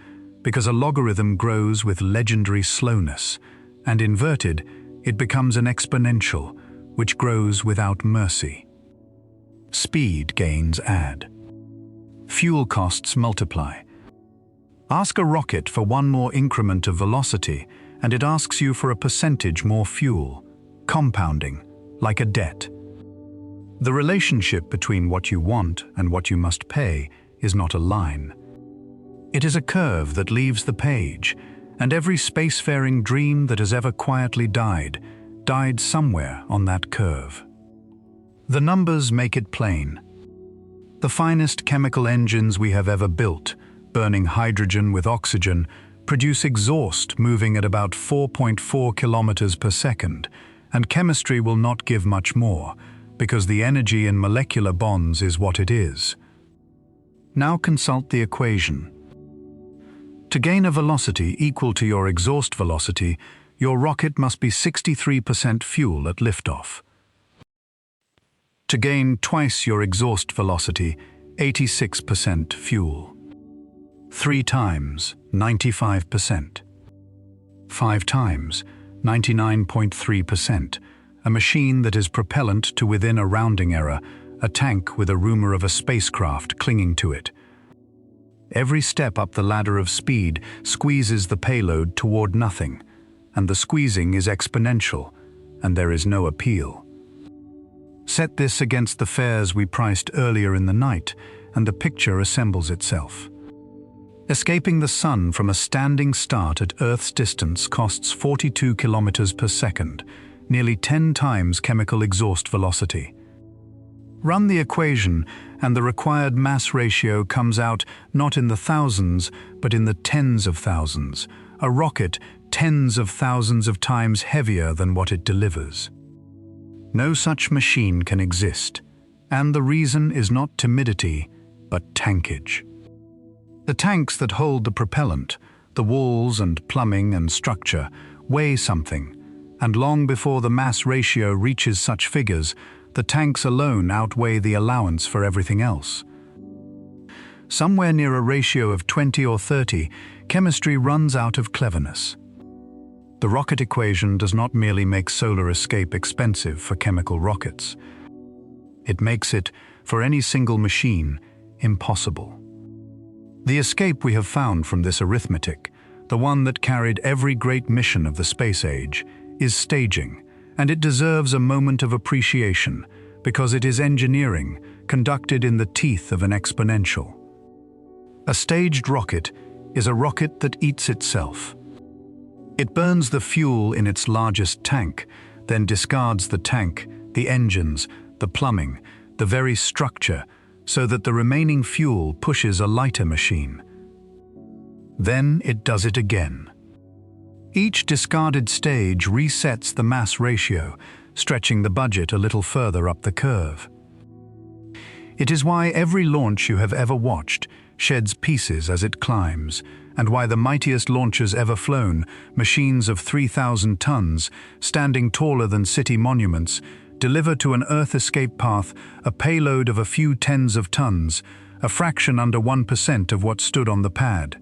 because a logarithm grows with legendary slowness, and inverted, it becomes an exponential, which grows without mercy. Speed gains add. Fuel costs multiply. Ask a rocket for one more increment of velocity, and it asks you for a percentage more fuel, compounding, like a debt. The relationship between what you want and what you must pay is not a line. It is a curve that leaves the page, and every spacefaring dream that has ever quietly died somewhere on that curve. The numbers make it plain. The finest chemical engines we have ever built, burning hydrogen with oxygen, produce exhaust moving at about 4.4 kilometers per second, and chemistry will not give much more, because the energy in molecular bonds is what it is. Now consult the equation. To gain a velocity equal to your exhaust velocity, your rocket must be 63% fuel at liftoff. To gain twice your exhaust velocity, 86% fuel. 3 times, 95%. 5 times, 99.3%. A machine that is propellant to within a rounding error, a tank with a rumor of a spacecraft clinging to it. Every step up the ladder of speed squeezes the payload toward nothing, and the squeezing is exponential, and there is no appeal. Set this against the fares we priced earlier in the night, and the picture assembles itself. Escaping the sun from a standing start at Earth's distance costs 42 kilometers per second, nearly 10 times chemical exhaust velocity. Run the equation, and the required mass ratio comes out not in the thousands, but in the tens of thousands. A rocket tens of thousands of times heavier than what it delivers. No such machine can exist, and the reason is not timidity, but tankage. The tanks that hold the propellant, the walls and plumbing and structure, weigh something, and long before the mass ratio reaches such figures, the tanks alone outweigh the allowance for everything else. Somewhere near a ratio of 20 or 30, chemistry runs out of cleverness. The rocket equation does not merely make solar escape expensive for chemical rockets. It makes it, for any single machine, impossible. The escape we have found from this arithmetic, the one that carried every great mission of the space age, is staging, and it deserves a moment of appreciation because it is engineering conducted in the teeth of an exponential. A staged rocket is a rocket that eats itself. It burns the fuel in its largest tank, then discards the tank, the engines, the plumbing, the very structure, so that the remaining fuel pushes a lighter machine. Then it does it again. Each discarded stage resets the mass ratio, stretching the budget a little further up the curve. It is why every launch you have ever watched sheds pieces as it climbs, and why the mightiest launchers ever flown, machines of 3,000 tons, standing taller than city monuments, deliver to an Earth escape path a payload of a few tens of tons, a fraction under 1% of what stood on the pad.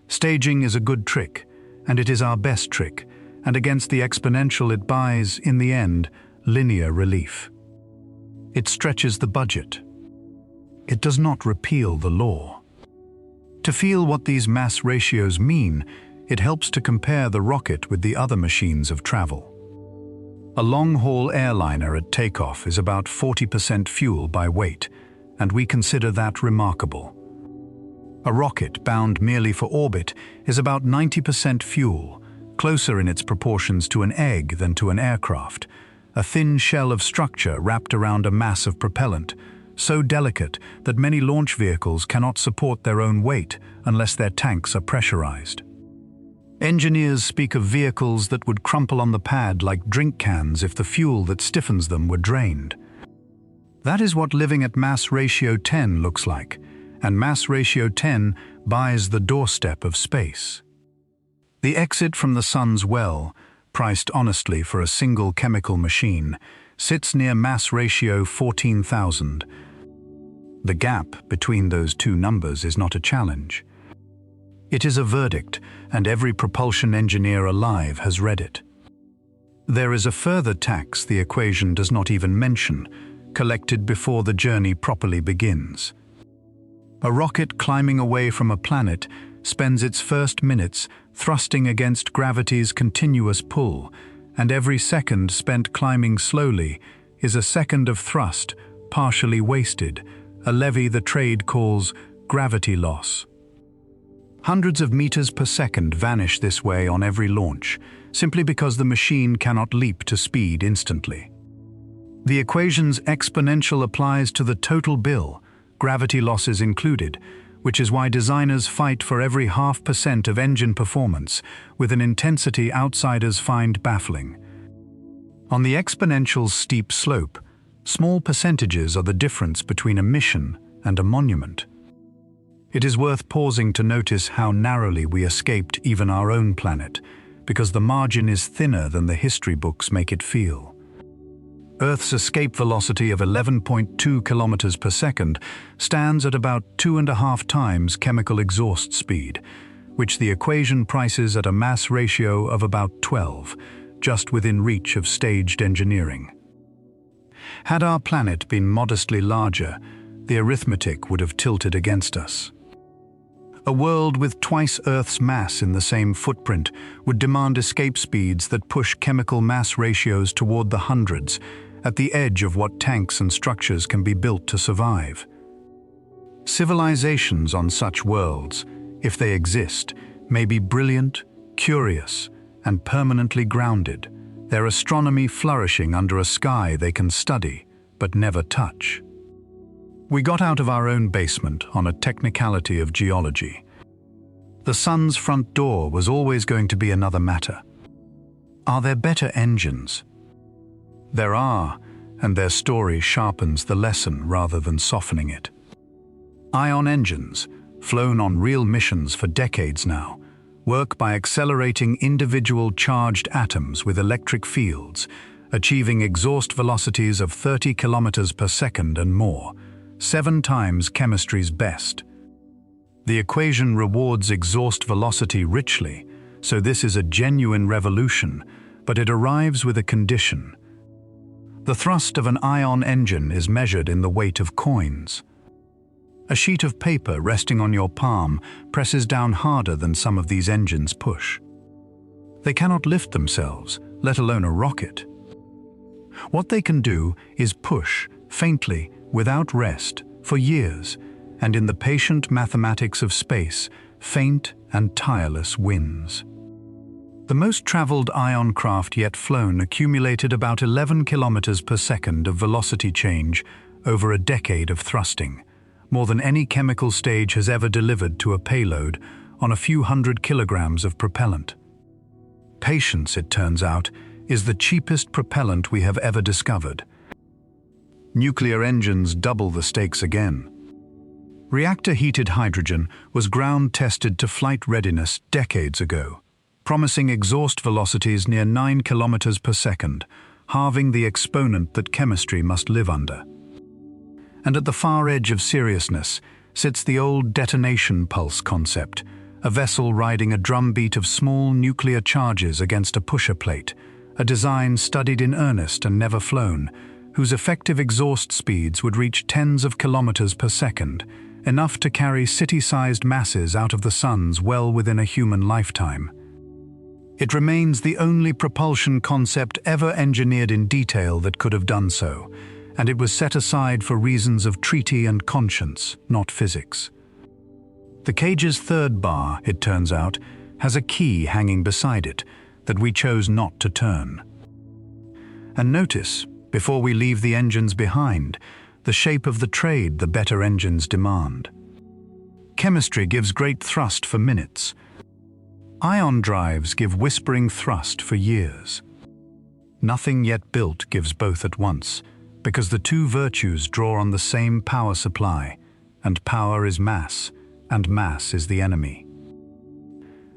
Staging is a good trick, and it is our best trick, and against the exponential it buys, in the end, linear relief. It stretches the budget. It does not repeal the law. To feel what these mass ratios mean, it helps to compare the rocket with the other machines of travel. A long-haul airliner at takeoff is about 40% fuel by weight, and we consider that remarkable. A rocket bound merely for orbit is about 90% fuel, closer in its proportions to an egg than to an aircraft, a thin shell of structure wrapped around a mass of propellant, so delicate that many launch vehicles cannot support their own weight unless their tanks are pressurized. Engineers speak of vehicles that would crumple on the pad like drink cans if the fuel that stiffens them were drained. That is what living at mass ratio 10 looks like, and mass ratio 10 buys the doorstep of space. The exit from the sun's well, priced honestly for a single chemical machine, sits near mass ratio 14,000. The gap between those two numbers is not a challenge. It is a verdict, and every propulsion engineer alive has read it. There is a further tax the equation does not even mention, collected before the journey properly begins. A rocket climbing away from a planet spends its first minutes thrusting against gravity's continuous pull, and every second spent climbing slowly is a second of thrust partially wasted, a levy the trade calls gravity loss. Hundreds of meters per second vanish this way on every launch, simply because the machine cannot leap to speed instantly. The equation's exponential applies to the total bill, gravity losses included, which is why designers fight for every 0.5% of engine performance with an intensity outsiders find baffling. On the exponential's steep slope, small percentages are the difference between a mission and a monument. It is worth pausing to notice how narrowly we escaped even our own planet, because the margin is thinner than the history books make it feel. Earth's escape velocity of 11.2 kilometers per second stands at about 2.5 times chemical exhaust speed, which the equation prices at a mass ratio of about 12, just within reach of staged engineering. Had our planet been modestly larger, the arithmetic would have tilted against us. A world with twice Earth's mass in the same footprint would demand escape speeds that push chemical mass ratios toward the hundreds, at the edge of what tanks and structures can be built to survive. Civilizations on such worlds, if they exist, may be brilliant, curious, and permanently grounded, their astronomy flourishing under a sky they can study, but never touch. We got out of our own basement on a technicality of geology. The sun's front door was always going to be another matter. Are there better engines? There are, and their story sharpens the lesson rather than softening it. Ion engines, flown on real missions for decades now, work by accelerating individual charged atoms with electric fields, achieving exhaust velocities of 30 kilometers per second and more, 7 times chemistry's best. The equation rewards exhaust velocity richly, so this is a genuine revolution, but it arrives with a condition. The thrust of an ion engine is measured in the weight of coins. A sheet of paper resting on your palm presses down harder than some of these engines push. They cannot lift themselves, let alone a rocket. What they can do is push, faintly, without rest, for years, and in the patient mathematics of space, faint and tireless wins. The most traveled ion craft yet flown accumulated about 11 kilometers per second of velocity change over a decade of thrusting, more than any chemical stage has ever delivered to a payload on a few hundred kilograms of propellant. Patience, it turns out, is the cheapest propellant we have ever discovered. Nuclear engines double the stakes again. Reactor-heated hydrogen was ground-tested to flight readiness decades ago, promising exhaust velocities near 9 kilometers per second, halving the exponent that chemistry must live under. And at the far edge of seriousness sits the old detonation pulse concept, a vessel riding a drumbeat of small nuclear charges against a pusher plate, a design studied in earnest and never flown, whose effective exhaust speeds would reach tens of kilometers per second, enough to carry city-sized masses out of the suns well within a human lifetime. It remains the only propulsion concept ever engineered in detail that could have done so, and it was set aside for reasons of treaty and conscience, not physics. The cage's third bar, it turns out, has a key hanging beside it that we chose not to turn. And notice, before we leave the engines behind, the shape of the trade the better engines demand. Chemistry gives great thrust for minutes. Ion drives give whispering thrust for years. Nothing yet built gives both at once, because the two virtues draw on the same power supply, and power is mass, and mass is the enemy.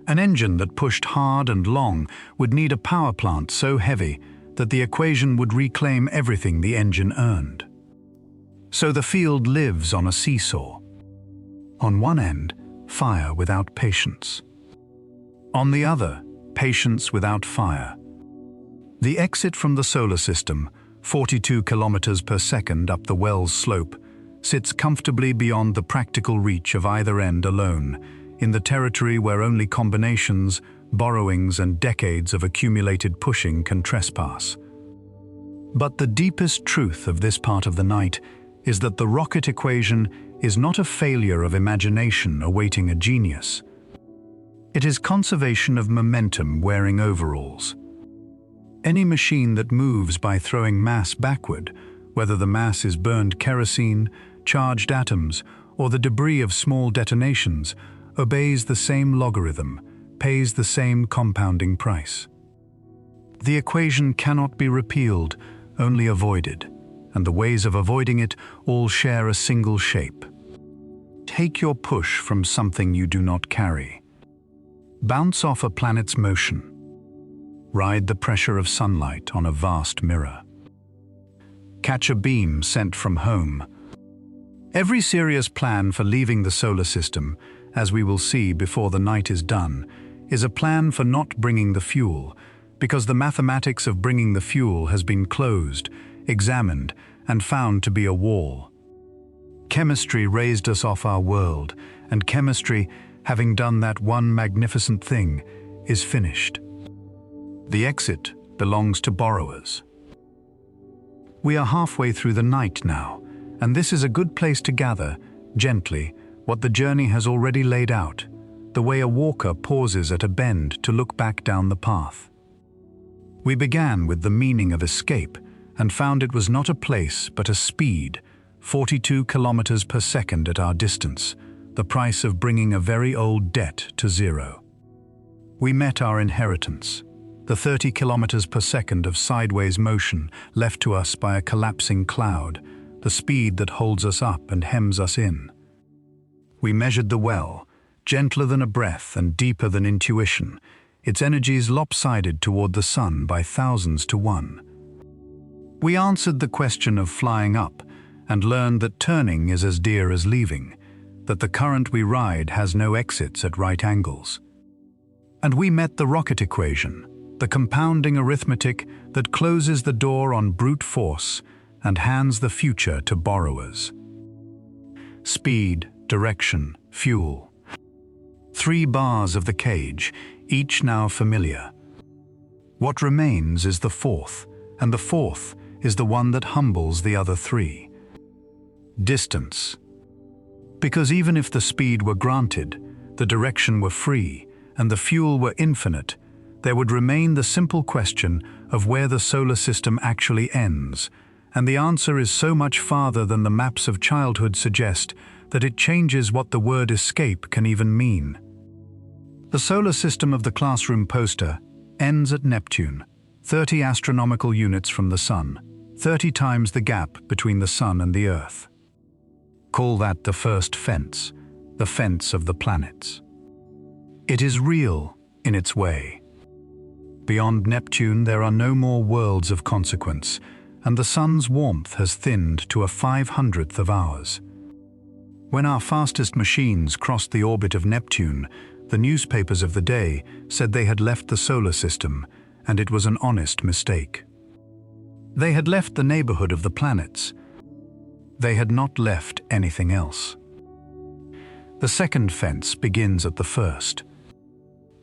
An engine that pushed hard and long would need a power plant so heavy that the equation would reclaim everything the engine earned. So the field lives on a seesaw. On one end, fire without patience. On the other, patience without fire. The exit from the solar system, 42 kilometers per second up the well's slope, sits comfortably beyond the practical reach of either end alone, in the territory where only combinations, borrowings, and decades of accumulated pushing can trespass. But the deepest truth of this part of the night is that the rocket equation is not a failure of imagination awaiting a genius. It is conservation of momentum wearing overalls. Any machine that moves by throwing mass backward, whether the mass is burned kerosene, charged atoms, or the debris of small detonations, obeys the same logarithm, pays the same compounding price. The equation cannot be repealed, only avoided, and the ways of avoiding it all share a single shape. Take your push from something you do not carry. Bounce off a planet's motion. Ride the pressure of sunlight on a vast mirror. Catch a beam sent from home. Every serious plan for leaving the solar system, as we will see before the night is done, is a plan for not bringing the fuel, because the mathematics of bringing the fuel has been closed, examined, and found to be a wall. Chemistry raised us off our world, and chemistry, having done that one magnificent thing, is finished. The exit belongs to borrowers. We are halfway through the night now, and this is a good place to gather, gently, what the journey has already laid out, the way a walker pauses at a bend to look back down the path. We began with the meaning of escape and found it was not a place but a speed, 42 kilometers per second at our distance, the price of bringing a very old debt to zero. We met our inheritance, the 30 kilometers per second of sideways motion left to us by a collapsing cloud, the speed that holds us up and hems us in. We measured the well, gentler than a breath and deeper than intuition, its energies lopsided toward the sun by thousands to one. We answered the question of flying up and learned that turning is as dear as leaving, that the current we ride has no exits at right angles. And we met the rocket equation, the compounding arithmetic that closes the door on brute force and hands the future to borrowers. Speed, direction, fuel. 3 bars of the cage, each now familiar. What remains is the fourth, and the fourth is the one that humbles the other 3. Distance. Because even if the speed were granted, the direction were free, and the fuel were infinite, there would remain the simple question of where the solar system actually ends, and the answer is so much farther than the maps of childhood suggest that it changes what the word escape can even mean. The solar system of the classroom poster ends at Neptune, 30 astronomical units from the Sun, 30 times the gap between the Sun and the Earth. Call that the first fence, the fence of the planets. It is real in its way. Beyond Neptune there are no more worlds of consequence, and the Sun's warmth has thinned to a 500th of ours. When our fastest machines crossed the orbit of Neptune, the newspapers of the day said they had left the solar system, and it was an honest mistake. They had left the neighborhood of the planets. They had not left anything else. The second fence begins at the first.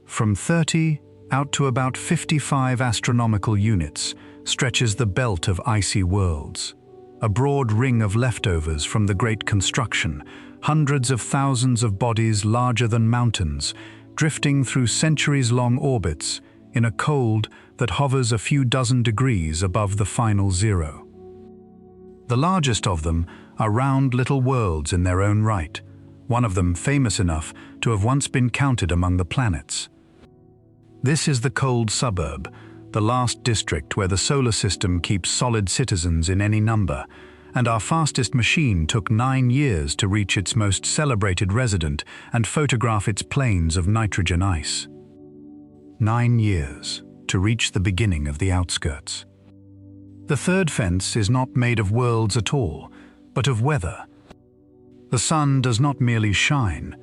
From 30 out to about 55 astronomical units stretches the belt of icy worlds, a broad ring of leftovers from the Great Construction, hundreds of thousands of bodies larger than mountains, drifting through centuries-long orbits in a cold that hovers a few dozen degrees above the final zero. The largest of them are round little worlds in their own right, one of them famous enough to have once been counted among the planets. This is the cold suburb, the last district where the solar system keeps solid citizens in any number, and our fastest machine took 9 years to reach its most celebrated resident and photograph its plains of nitrogen ice. 9 years to reach the beginning of the outskirts. The third fence is not made of worlds at all, but of weather. The sun does not merely shine.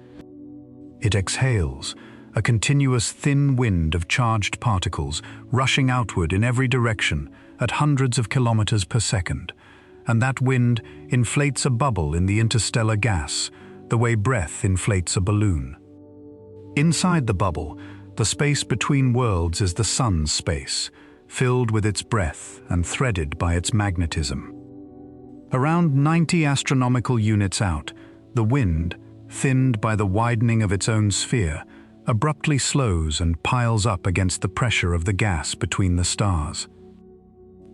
It exhales, a continuous thin wind of charged particles rushing outward in every direction at hundreds of kilometers per second. And that wind inflates a bubble in the interstellar gas, the way breath inflates a balloon. Inside the bubble, the space between worlds is the sun's space, filled with its breath and threaded by its magnetism. Around 90 astronomical units out, the wind, thinned by the widening of its own sphere, abruptly slows and piles up against the pressure of the gas between the stars.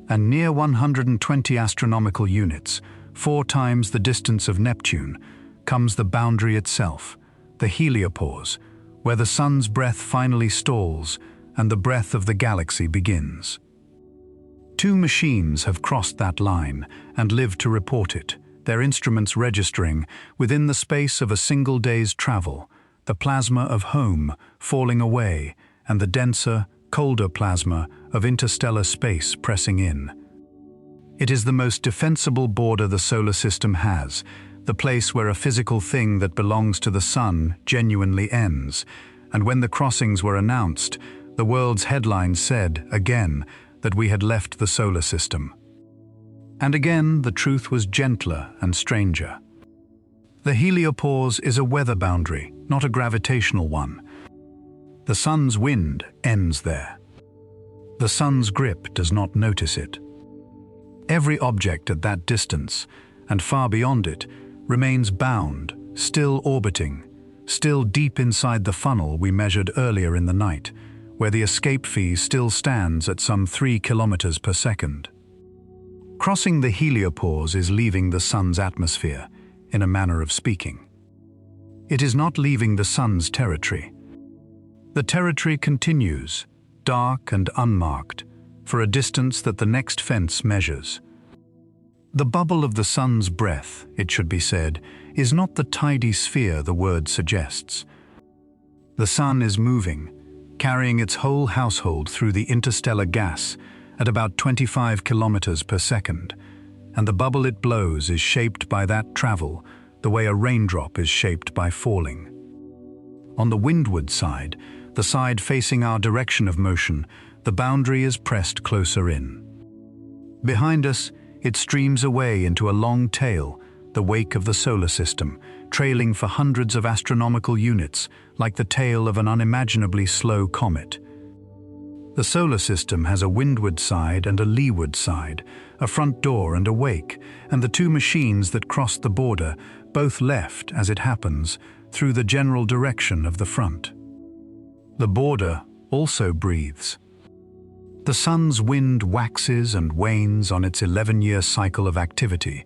And near 120 astronomical units, 4 times the distance of Neptune, comes the boundary itself, the heliopause, where the sun's breath finally stalls and the breath of the galaxy begins. 2 machines have crossed that line and lived to report it, their instruments registering, within the space of a single day's travel, the plasma of home falling away and the denser, colder plasma of interstellar space pressing in. It is the most defensible border the solar system has, the place where a physical thing that belongs to the sun genuinely ends. And when the crossings were announced, the world's headlines said, again, that we had left the solar system. And again, the truth was gentler and stranger. The heliopause is a weather boundary, not a gravitational one. The sun's wind ends there. The sun's grip does not notice it. Every object at that distance, and far beyond it, remains bound, still orbiting, still deep inside the funnel we measured earlier in the night, where the escape phase still stands at some 3 kilometers per second. Crossing the heliopause is leaving the sun's atmosphere, in a manner of speaking. It is not leaving the sun's territory. The territory continues, dark and unmarked, for a distance that the next fence measures. The bubble of the sun's breath, it should be said, is not the tidy sphere the word suggests. The sun is moving, carrying its whole household through the interstellar gas at about 25 kilometers per second, and the bubble it blows is shaped by that travel the way a raindrop is shaped by falling. On the windward side, the side facing our direction of motion, the boundary is pressed closer in. Behind us, it streams away into a long tail, the wake of the solar system, trailing for hundreds of astronomical units, like the tail of an unimaginably slow comet. The solar system has a windward side and a leeward side, a front door and a wake, and the 2 machines that cross the border, both left, as it happens, through the general direction of the front. The border also breathes. The sun's wind waxes and wanes on its 11-year cycle of activity,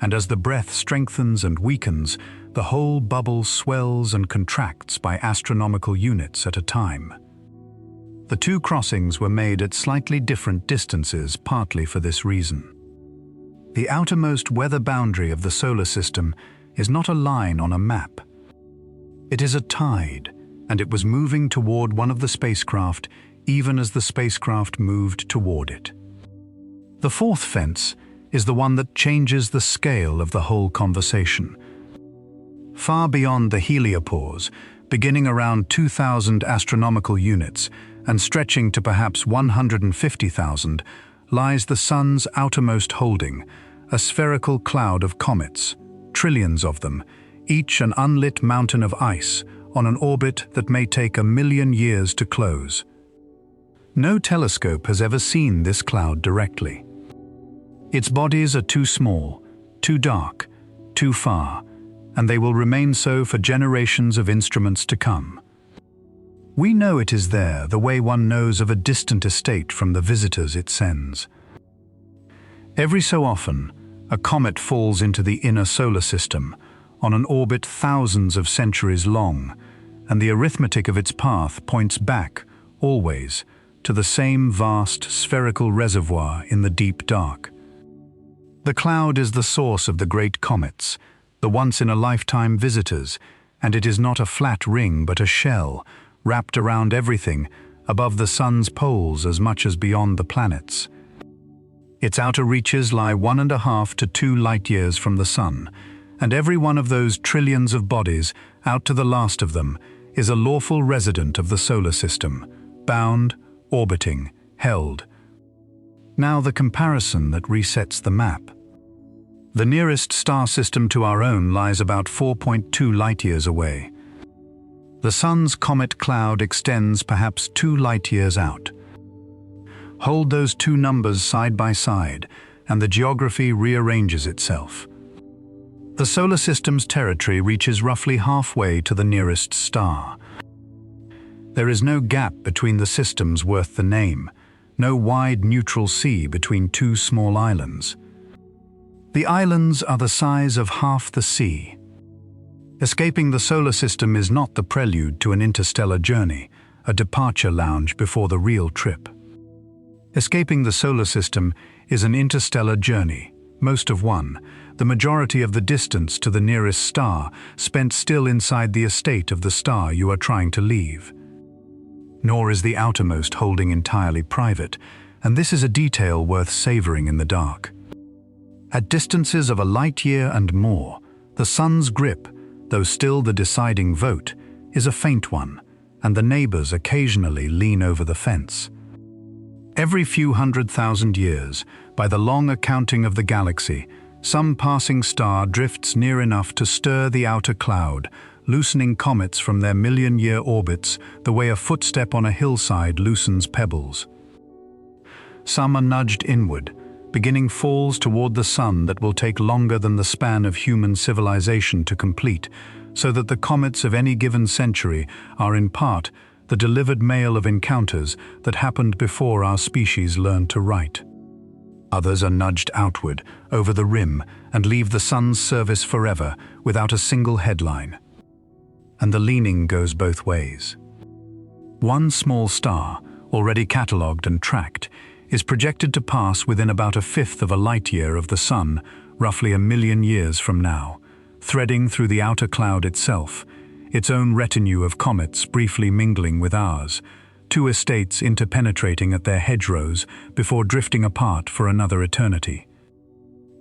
and as the breath strengthens and weakens, the whole bubble swells and contracts by astronomical units at a time. The 2 crossings were made at slightly different distances, partly for this reason. The outermost weather boundary of the solar system is not a line on a map. It is a tide, and it was moving toward one of the spacecraft even as the spacecraft moved toward it. The 4th fence is the one that changes the scale of the whole conversation. Far beyond the heliopause, beginning around 2,000 astronomical units and stretching to perhaps 150,000, lies the sun's outermost holding, a spherical cloud of comets, trillions of them, each an unlit mountain of ice on an orbit that may take 1,000,000 years to close. No telescope has ever seen this cloud directly. Its bodies are too small, too dark, too far, and they will remain so for generations of instruments to come. We know it is there the way one knows of a distant estate from the visitors it sends. Every so often, a comet falls into the inner solar system, on an orbit thousands of centuries long, and the arithmetic of its path points back, always, to the same vast spherical reservoir in the deep dark. The cloud is the source of the great comets, the once-in-a-lifetime visitors, and it is not a flat ring but a shell, wrapped around everything, above the sun's poles as much as beyond the planets. Its outer reaches lie 1.5 to 2 light-years from the sun, and every one of those trillions of bodies, out to the last of them, is a lawful resident of the solar system, bound, orbiting, held. Now the comparison that resets the map. The nearest star system to our own lies about 4.2 light-years away. The Sun's comet cloud extends perhaps 2 light-years out. Hold those two numbers side by side, and the geography rearranges itself. The solar system's territory reaches roughly halfway to the nearest star. There is no gap between the systems worth the name, no wide neutral sea between two small islands. The islands are the size of half the sea. Escaping the solar system is not the prelude to an interstellar journey, a departure lounge before the real trip. Escaping the solar system is an interstellar journey, most of one, the majority of the distance to the nearest star spent still inside the estate of the star you are trying to leave. Nor is the outermost holding entirely private, and this is a detail worth savoring in the dark. At distances of a light-year and more, the Sun's grip, though still the deciding vote, is a faint one, and the neighbors occasionally lean over the fence. Every few 100,000 years, by the long accounting of the galaxy, some passing star drifts near enough to stir the outer cloud, loosening comets from their million-year orbits the way a footstep on a hillside loosens pebbles. Some are nudged inward, beginning falls toward the Sun that will take longer than the span of human civilization to complete, so that the comets of any given century are in part the delivered mail of encounters that happened before our species learned to write. Others are nudged outward, over the rim, and leave the Sun's service forever without a single headline. And the leaning goes both ways. One small star, already catalogued and tracked, is projected to pass within about a fifth of a light-year of the Sun, roughly 1,000,000 years from now, threading through the outer cloud itself, its own retinue of comets briefly mingling with ours, two estates interpenetrating at their hedgerows before drifting apart for another eternity.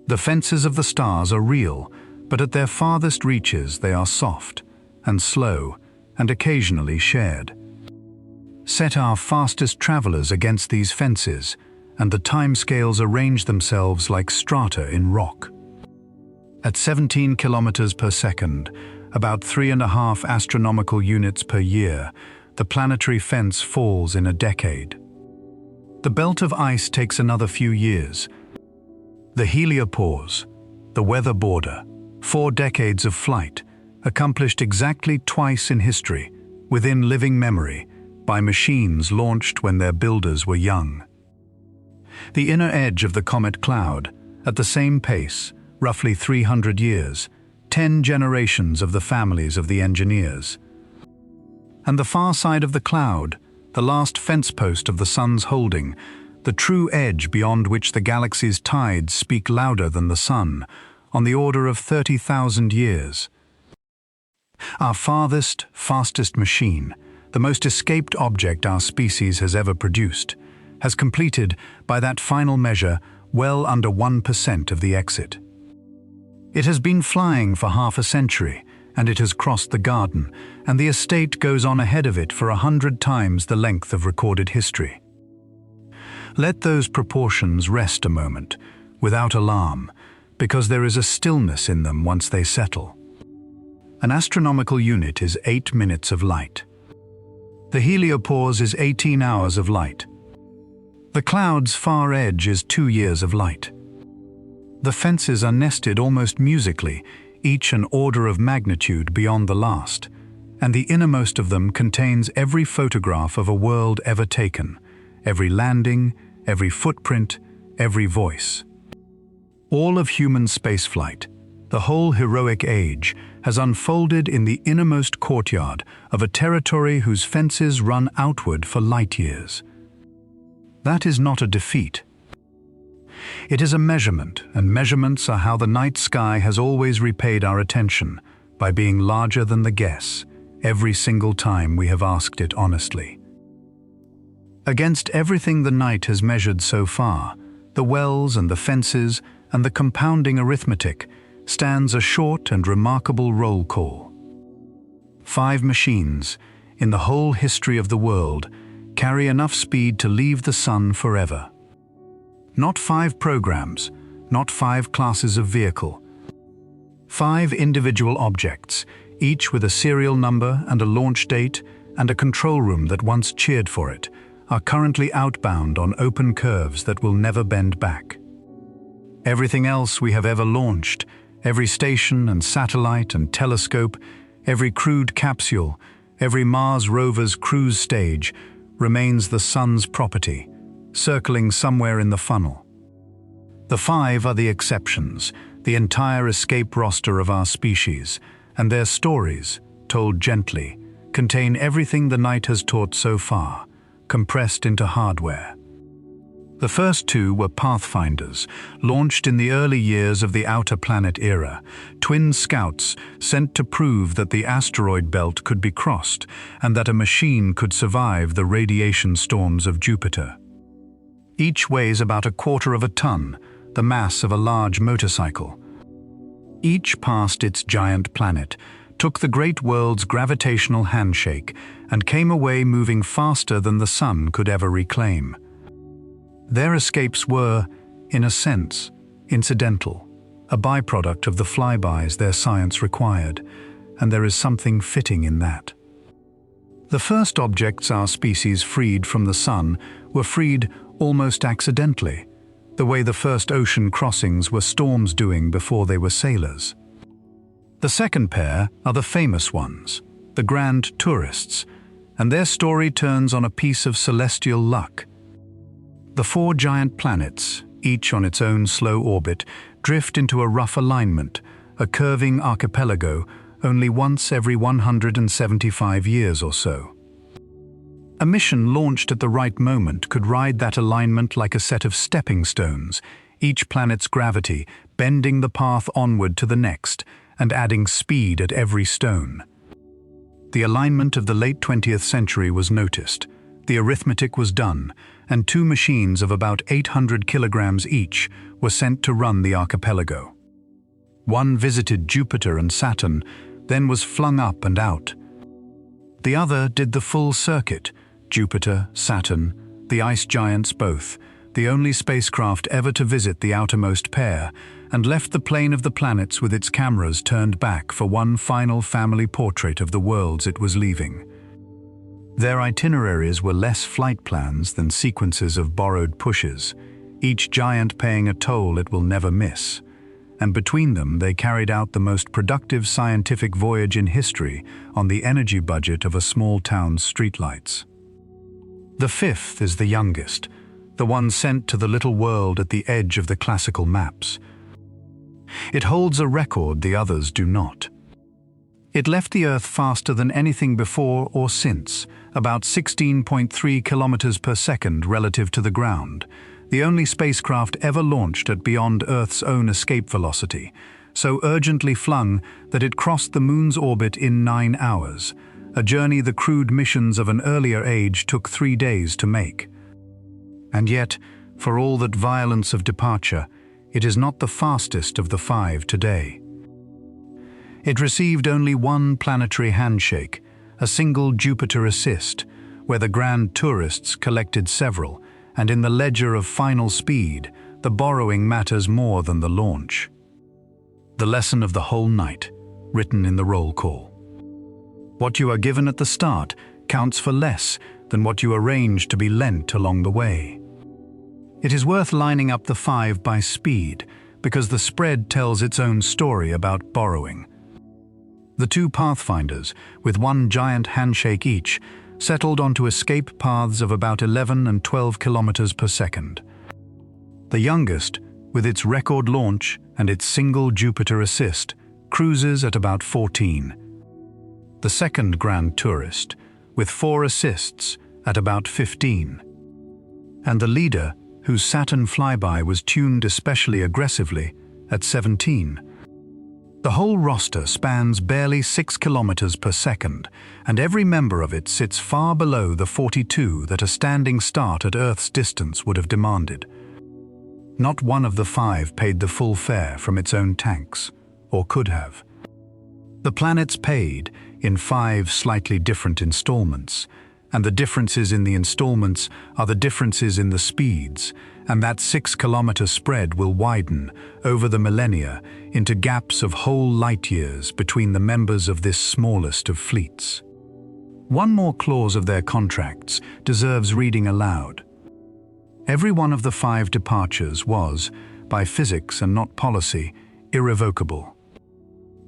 The fences of the stars are real, but at their farthest reaches they are soft and slow and occasionally shared. Set our fastest travelers against these fences, and the timescales arrange themselves like strata in rock. At 17 kilometers per second, about 3.5 astronomical units per year, the planetary fence falls in a decade. The belt of ice takes another few years. The heliopause, the weather border, 4 decades of flight, accomplished exactly twice in history, within living memory, by machines launched when their builders were young. The inner edge of the comet cloud, at the same pace, roughly 300 years, 10 generations of the families of the engineers. And the far side of the cloud, the last fence post of the Sun's holding, the true edge beyond which the galaxy's tides speak louder than the Sun, on the order of 30,000 years. Our farthest, fastest machine, the most escaped object our species has ever produced, has completed, by that final measure, well under 1% of the exit. It has been flying for half a century, and it has crossed the garden, and the estate goes on ahead of it for 100 times the length of recorded history. Let those proportions rest a moment, without alarm, because there is a stillness in them once they settle. An astronomical unit is 8 minutes of light. The heliopause is 18 hours of light. The cloud's far edge is 2 years of light. The fences are nested almost musically, each an order of magnitude beyond the last, and the innermost of them contains every photograph of a world ever taken, every landing, every footprint, every voice. All of human spaceflight, the whole heroic age, has unfolded in the innermost courtyard of a territory whose fences run outward for light years. That is not a defeat. It is a measurement, and measurements are how the night sky has always repaid our attention, by being larger than the guess, every single time we have asked it honestly. Against everything the night has measured so far, the wells and the fences and the compounding arithmetic, stands a short and remarkable roll call. 5 machines, in the whole history of the world, carry enough speed to leave the sun forever. Not 5 programs, not 5 classes of vehicle. 5 individual objects, each with a serial number and a launch date and a control room that once cheered for it, are currently outbound on open curves that will never bend back. Everything else we have ever launched, every station and satellite and telescope, every crewed capsule, every Mars rover's cruise stage, remains the sun's property, circling somewhere in the funnel. The 5 are the exceptions, the entire escape roster of our species, and their stories, told gently, contain everything the night has taught so far, compressed into hardware. The first 2 were Pathfinders, launched in the early years of the outer planet era, twin scouts sent to prove that the asteroid belt could be crossed and that a machine could survive the radiation storms of Jupiter. Each weighs about 1/4 of a ton, the mass of a large motorcycle. Each passed its giant planet, took the great world's gravitational handshake, and came away moving faster than the sun could ever reclaim. Their escapes were, in a sense, incidental, a byproduct of the flybys their science required, and there is something fitting in that. The first objects our species freed from the sun were freed almost accidentally, the way the first ocean crossings were storms doing before they were sailors. The second pair are the famous ones, the grand tourists, and their story turns on a piece of celestial luck. The 4 giant planets, each on its own slow orbit, drift into a rough alignment, a curving archipelago, only once every 175 years or so. A mission launched at the right moment could ride that alignment like a set of stepping stones, each planet's gravity bending the path onward to the next and adding speed at every stone. The alignment of the late 20th century was noticed, the arithmetic was done, and 2 machines of about 800 kilograms each were sent to run the archipelago. One visited Jupiter and Saturn, then was flung up and out. The other did the full circuit, Jupiter, Saturn, the ice giants both, the only spacecraft ever to visit the outermost pair, and left the plane of the planets with its cameras turned back for one final family portrait of the worlds it was leaving. Their itineraries were less flight plans than sequences of borrowed pushes, each giant paying a toll it will never miss. And between them they carried out the most productive scientific voyage in history on the energy budget of a small town's streetlights. The 5th is the youngest, the one sent to the little world at the edge of the classical maps. It holds a record the others do not. It left the Earth faster than anything before or since, about 16.3 kilometers per second relative to the ground, the only spacecraft ever launched at beyond Earth's own escape velocity, so urgently flung that it crossed the Moon's orbit in 9 hours, a journey the crewed missions of an earlier age took 3 days to make. And yet, for all that violence of departure, it is not the fastest of the 5 today. It received only one planetary handshake, a single Jupiter assist, where the grand tourists collected several, and in the ledger of final speed, the borrowing matters more than the launch. The lesson of the whole night, written in the roll call. What you are given at the start counts for less than what you arrange to be lent along the way. It is worth lining up the 5 by speed, because the spread tells its own story about borrowing. The 2 Pathfinders, with one giant handshake each, settled onto escape paths of about 11 and 12 kilometers per second. The youngest, with its record launch and its single Jupiter assist, cruises at about 14. The second grand tourist, with 4 assists, at about 15. And the leader, whose Saturn flyby was tuned especially aggressively, at 17. The whole roster spans barely 6 kilometers per second, and every member of it sits far below the 42 that a standing start at Earth's distance would have demanded. Not one of the 5 paid the full fare from its own tanks, or could have. The planets paid, in 5 slightly different installments. And the differences in the installments are the differences in the speeds, and that 6-kilometre spread will widen over the millennia into gaps of whole light years between the members of this smallest of fleets. One more clause of their contracts deserves reading aloud. Every one of the 5 departures was, by physics and not policy, irrevocable.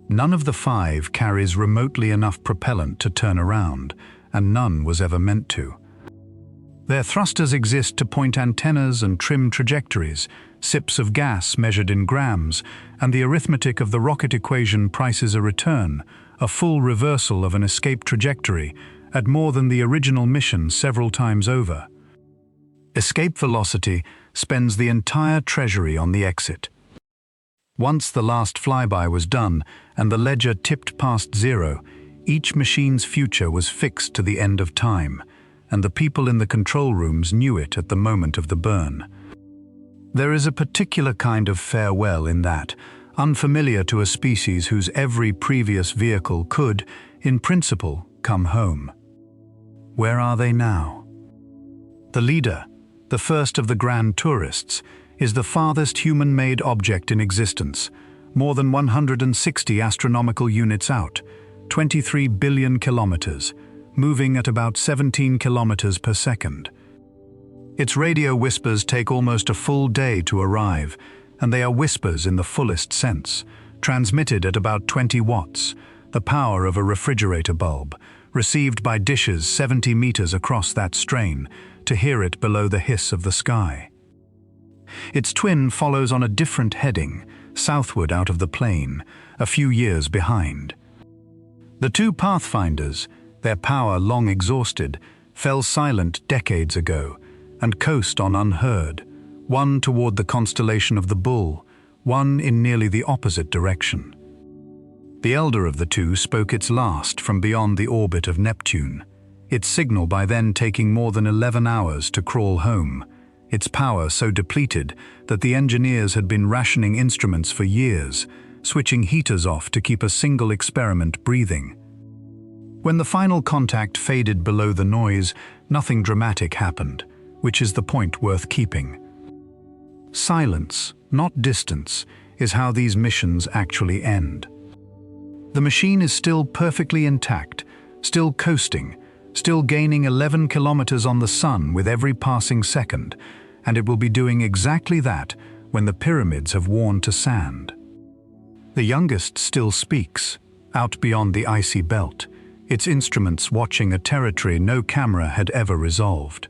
None of the 5 carries remotely enough propellant to turn around, and none was ever meant to. Their thrusters exist to point antennas and trim trajectories, sips of gas measured in grams, and the arithmetic of the rocket equation prices a return, a full reversal of an escape trajectory, at more than the original mission several times over. Escape velocity spends the entire treasury on the exit. Once the last flyby was done and the ledger tipped past zero, each machine's future was fixed to the end of time, and the people in the control rooms knew it at the moment of the burn. There is a particular kind of farewell in that, unfamiliar to a species whose every previous vehicle could, in principle, come home. Where are they now? The leader, the first of the grand tourists, is the farthest human-made object in existence, more than 160 astronomical units out, 23 billion kilometers, moving at about 17 kilometers per second. Its radio whispers take almost a full day to arrive, and they are whispers in the fullest sense, transmitted at about 20 watts, the power of a refrigerator bulb, received by dishes 70 meters across that strain, to hear it below the hiss of the sky. Its twin follows on a different heading, southward out of the plane, a few years behind. The 2 pathfinders, their power long exhausted, fell silent decades ago and coast on unheard, one toward the constellation of the Bull, one in nearly the opposite direction. The elder of the 2 spoke its last from beyond the orbit of Neptune, its signal by then taking more than 11 hours to crawl home, its power so depleted that the engineers had been rationing instruments for years, switching heaters off to keep a single experiment breathing. When the final contact faded below the noise, nothing dramatic happened, which is the point worth keeping. Silence, not distance, is how these missions actually end. The machine is still perfectly intact, still coasting, still gaining 11 kilometers on the sun with every passing second, and it will be doing exactly that when the pyramids have worn to sand. The youngest still speaks, out beyond the icy belt, its instruments watching a territory no camera had ever resolved.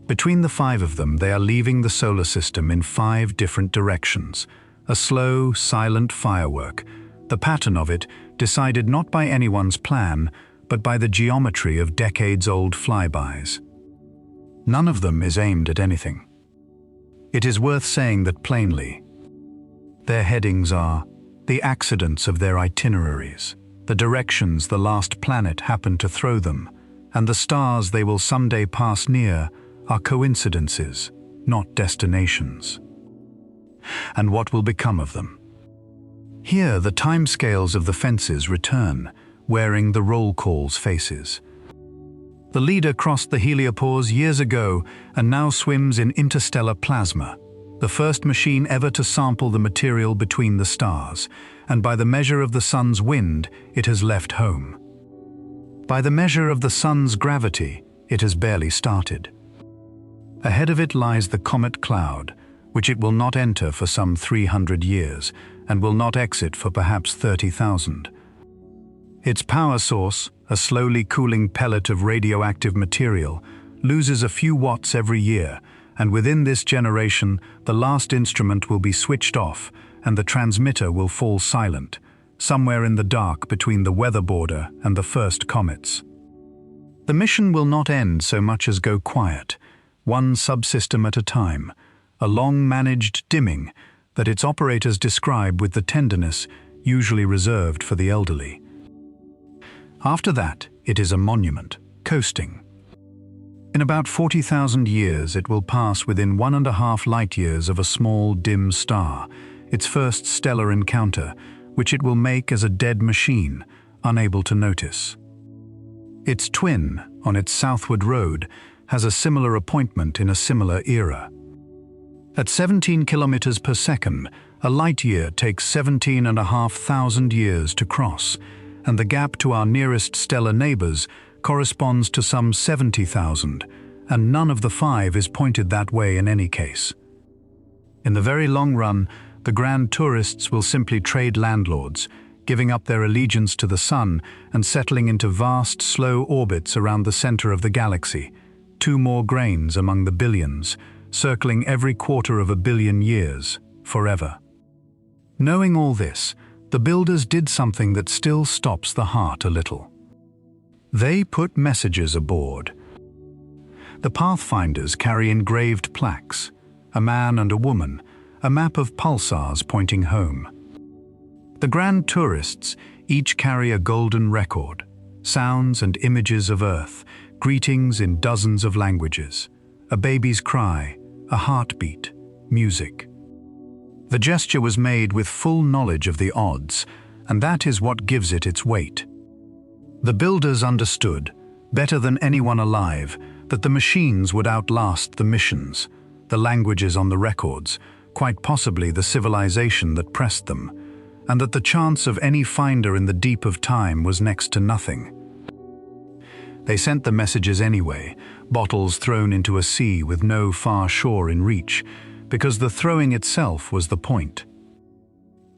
Between the 5 of them, they are leaving the solar system in 5 different directions, a slow, silent firework, the pattern of it decided not by anyone's plan, but by the geometry of decades-old flybys. None of them is aimed at anything. It is worth saying that plainly. Their headings are the accidents of their itineraries, the directions the last planet happened to throw them, and the stars they will someday pass near are coincidences, not destinations. And what will become of them? Here the timescales of the fences return, wearing the roll call's faces. The leader crossed the heliopause years ago and now swims in interstellar plasma, the first machine ever to sample the material between the stars, and by the measure of the sun's wind, it has left home. By the measure of the sun's gravity, it has barely started. Ahead of it lies the comet cloud, which it will not enter for some 300 years, and will not exit for perhaps 30,000. Its power source, a slowly cooling pellet of radioactive material, loses a few watts every year, and within this generation, the last instrument will be switched off and the transmitter will fall silent, somewhere in the dark between the weather border and the first comets. The mission will not end so much as go quiet, one subsystem at a time, a long-managed dimming that its operators describe with the tenderness usually reserved for the elderly. After that, it is a monument, coasting. In about 40,000 years, it will pass within 1.5 light-years of a small, dim star, its first stellar encounter, which it will make as a dead machine, unable to notice. Its twin, on its southward road, has a similar appointment in a similar era. At 17 kilometers per second, a light year takes 17,500 years to cross, and the gap to our nearest stellar neighbors corresponds to some 70,000, and none of the five is pointed that way in any case. In the very long run, the grand tourists will simply trade landlords, giving up their allegiance to the sun and settling into vast, slow orbits around the center of the galaxy, 2 more grains among the billions, circling every quarter of a billion years, forever. Knowing all this, the builders did something that still stops the heart a little. They put messages aboard. The pathfinders carry engraved plaques, a man and a woman, a map of pulsars pointing home. The grand tourists each carry a golden record, sounds and images of Earth, greetings in dozens of languages, a baby's cry, a heartbeat, music. The gesture was made with full knowledge of the odds, and that is what gives it its weight. The builders understood, better than anyone alive, that the machines would outlast the missions, the languages on the records, quite possibly the civilization that pressed them, and that the chance of any finder in the deep of time was next to nothing. They sent the messages anyway, bottles thrown into a sea with no far shore in reach, because the throwing itself was the point.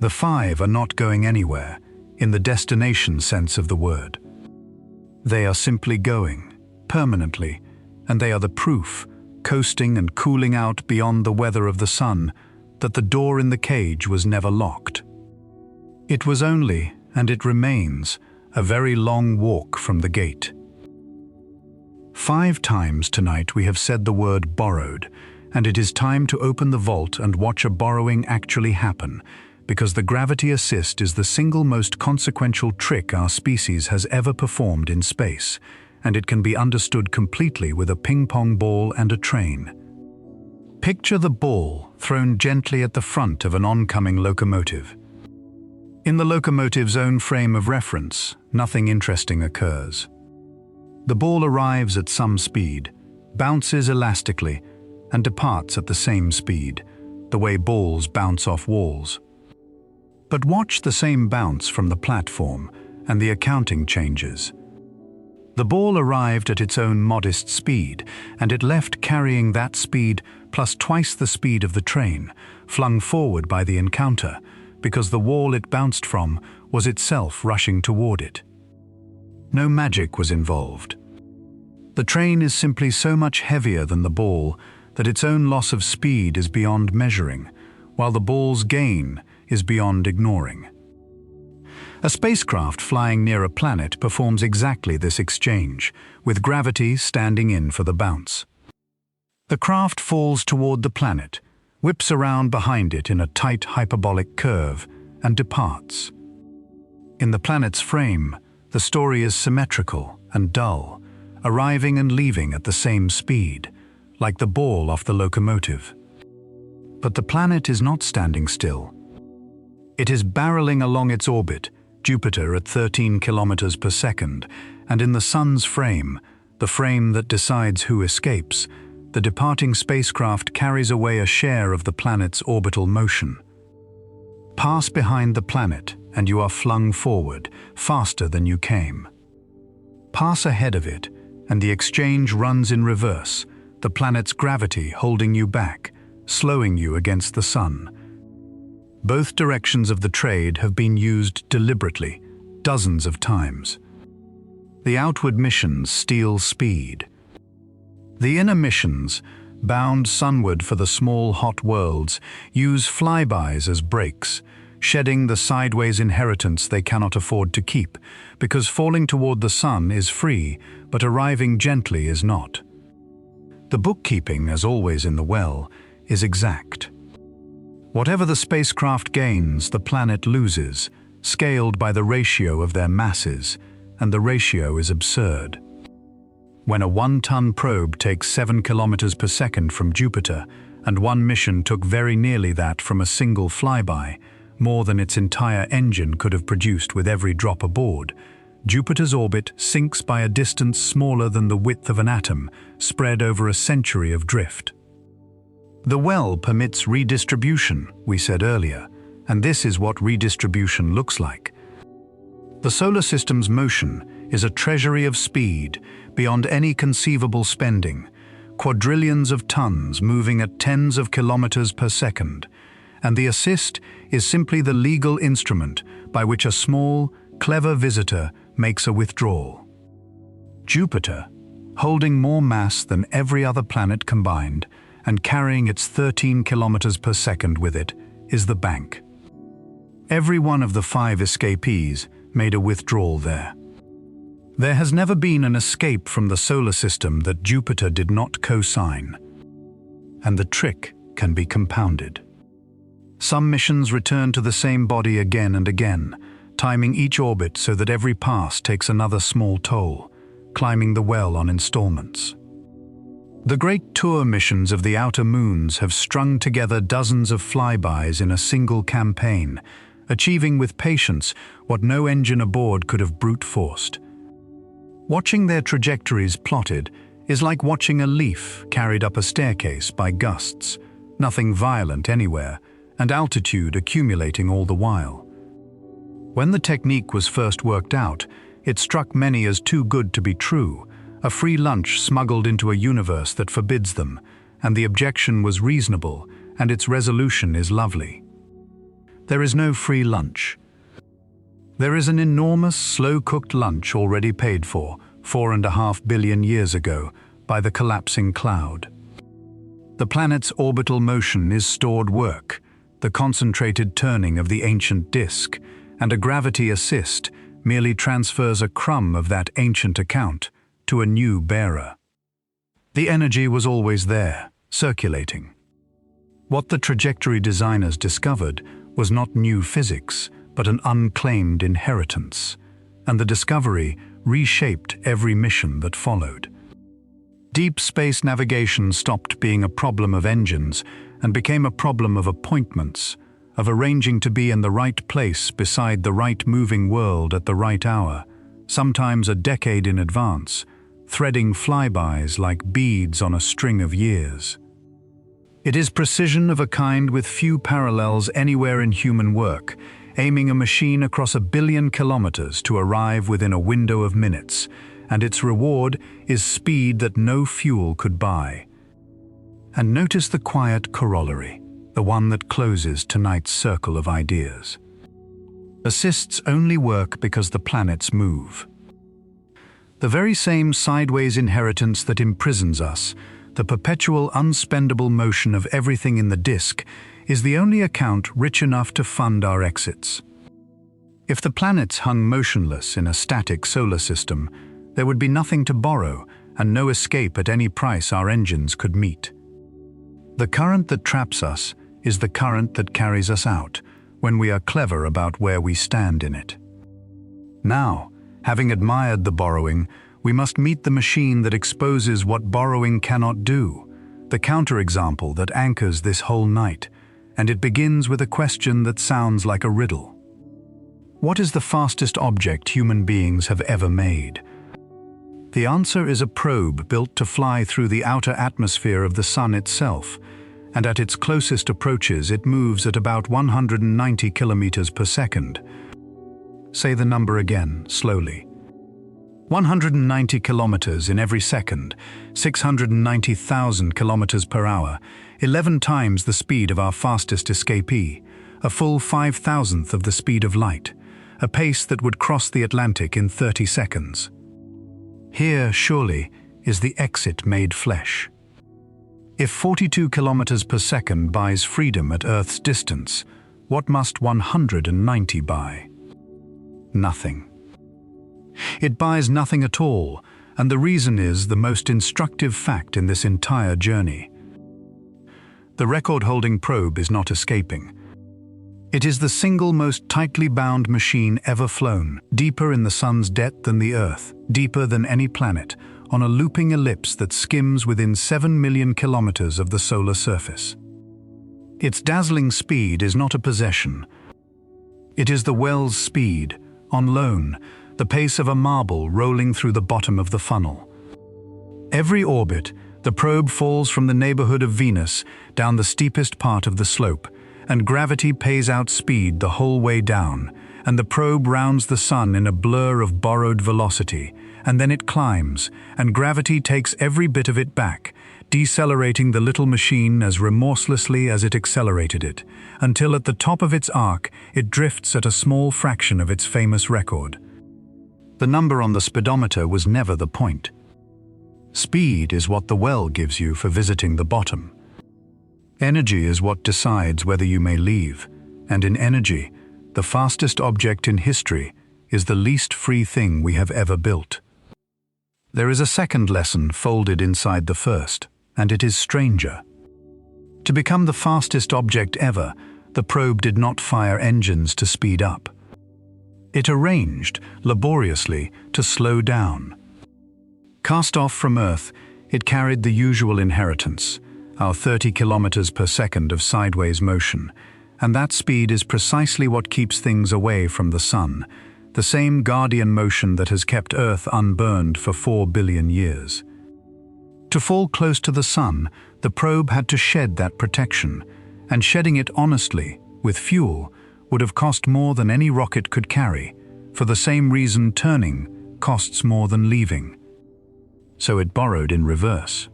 The five are not going anywhere, in the destination sense of the word. They are simply going, permanently, and they are the proof, coasting and cooling out beyond the weather of the sun, that the door in the cage was never locked. It was only, and it remains, a very long walk from the gate. 5 times tonight we have said the word borrowed, and it is time to open the vault and watch a borrowing actually happen, because the gravity assist is the single most consequential trick our species has ever performed in space, and it can be understood completely with a ping-pong ball and a train. Picture the ball thrown gently at the front of an oncoming locomotive. In the locomotive's own frame of reference, nothing interesting occurs. The ball arrives at some speed, bounces elastically, and departs at the same speed, the way balls bounce off walls. But watch the same bounce from the platform, and the accounting changes. The ball arrived at its own modest speed, and it left carrying that speed plus twice the speed of the train, flung forward by the encounter, because the wall it bounced from was itself rushing toward it. No magic was involved. The train is simply so much heavier than the ball that its own loss of speed is beyond measuring, while the ball's gain is beyond ignoring. A spacecraft flying near a planet performs exactly this exchange, with gravity standing in for the bounce. The craft falls toward the planet, whips around behind it in a tight hyperbolic curve, and departs. In the planet's frame, the story is symmetrical and dull, arriving and leaving at the same speed, like the ball off the locomotive. But the planet is not standing still. It is barreling along its orbit, Jupiter at 13 kilometers per second, and in the Sun's frame, the frame that decides who escapes, the departing spacecraft carries away a share of the planet's orbital motion. Pass behind the planet, and you are flung forward, faster than you came. Pass ahead of it, and the exchange runs in reverse, the planet's gravity holding you back, slowing you against the sun. Both directions of the trade have been used deliberately, dozens of times. The outward missions steal speed. The inner missions, bound sunward for the small hot worlds, use flybys as brakes, shedding the sideways inheritance they cannot afford to keep, because falling toward the sun is free, but arriving gently is not. The bookkeeping, as always in the well, is exact. Whatever the spacecraft gains, the planet loses, scaled by the ratio of their masses, and the ratio is absurd. When a 1-ton probe takes 7 kilometers per second from Jupiter, and one mission took very nearly that from a single flyby, more than its entire engine could have produced with every drop aboard, Jupiter's orbit sinks by a distance smaller than the width of an atom, spread over a century of drift. The well permits redistribution, we said earlier, and this is what redistribution looks like. The solar system's motion is a treasury of speed beyond any conceivable spending, quadrillions of tons moving at tens of kilometers per second, and the assist is simply the legal instrument by which a small, clever visitor makes a withdrawal. Jupiter, holding more mass than every other planet combined and carrying its 13 kilometers per second with it, is the bank. Every one of the 5 escapees made a withdrawal there. There has never been an escape from the solar system that Jupiter did not co-sign. And the trick can be compounded. Some missions return to the same body again and again, timing each orbit so that every pass takes another small toll, climbing the well on installments. The great tour missions of the outer moons have strung together dozens of flybys in a single campaign, achieving with patience what no engine aboard could have brute forced. Watching their trajectories plotted is like watching a leaf carried up a staircase by gusts, nothing violent anywhere, and altitude accumulating all the while. When the technique was first worked out, it struck many as too good to be true, a free lunch smuggled into a universe that forbids them, and the objection was reasonable, and its resolution is lovely. There is no free lunch. There is an enormous, slow-cooked lunch already paid for, 4.5 billion years ago, by the collapsing cloud. The planet's orbital motion is stored work, the concentrated turning of the ancient disk, and a gravity assist merely transfers a crumb of that ancient account to a new bearer. The energy was always there, circulating. What the trajectory designers discovered was not new physics, but an unclaimed inheritance, and the discovery reshaped every mission that followed. Deep space navigation stopped being a problem of engines and became a problem of appointments, of arranging to be in the right place beside the right moving world at the right hour, sometimes a decade in advance, threading flybys like beads on a string of years. It is precision of a kind with few parallels anywhere in human work, aiming a machine across 1 billion kilometers to arrive within a window of minutes, and its reward is speed that no fuel could buy. And notice the quiet corollary, the one that closes tonight's circle of ideas. Assists only work because the planets move. The very same sideways inheritance that imprisons us, the perpetual unspendable motion of everything in the disk, is the only account rich enough to fund our exits. If the planets hung motionless in a static solar system, there would be nothing to borrow and no escape at any price our engines could meet. The current that traps us is the current that carries us out when we are clever about where we stand in it. Now, having admired the borrowing, we must meet the machine that exposes what borrowing cannot do, the counterexample that anchors this whole night, and it begins with a question that sounds like a riddle. What is the fastest object human beings have ever made? The answer is a probe built to fly through the outer atmosphere of the Sun itself, and at its closest approaches it moves at about 190 kilometers per second. Say the number again, slowly. 190 kilometers in every second, 690,000 kilometers per hour, 11 times the speed of our fastest escapee, a full 5,000th of the speed of light, a pace that would cross the Atlantic in 30 seconds. Here, surely, is the exit made flesh. If 42 kilometers per second buys freedom at Earth's distance, what must 190 buy? Nothing. It buys nothing at all, and the reason is the most instructive fact in this entire journey. The record-holding probe is not escaping. It is the single most tightly bound machine ever flown, deeper in the Sun's depth than the Earth, deeper than any planet, on a looping ellipse that skims within 7 million kilometers of the solar surface. Its dazzling speed is not a possession. It is the well's speed, on loan, the pace of a marble rolling through the bottom of the funnel. Every orbit, the probe falls from the neighborhood of Venus down the steepest part of the slope, and gravity pays out speed the whole way down, and the probe rounds the sun in a blur of borrowed velocity, and then it climbs, and gravity takes every bit of it back, decelerating the little machine as remorselessly as it accelerated it, until at the top of its arc it drifts at a small fraction of its famous record. The number on the speedometer was never the point. Speed is what the well gives you for visiting the bottom. Energy is what decides whether you may leave, and in energy, the fastest object in history is the least free thing we have ever built. There is a second lesson folded inside the first, and it is stranger. To become the fastest object ever, the probe did not fire engines to speed up. It arranged, laboriously, to slow down. Cast off from Earth, it carried the usual inheritance, our 30 kilometers per second of sideways motion, and that speed is precisely what keeps things away from the sun, the same guardian motion that has kept Earth unburned for 4 billion years. To fall close to the sun, the probe had to shed that protection, and shedding it honestly, with fuel, would have cost more than any rocket could carry, for the same reason turning costs more than leaving. So it borrowed in reverse.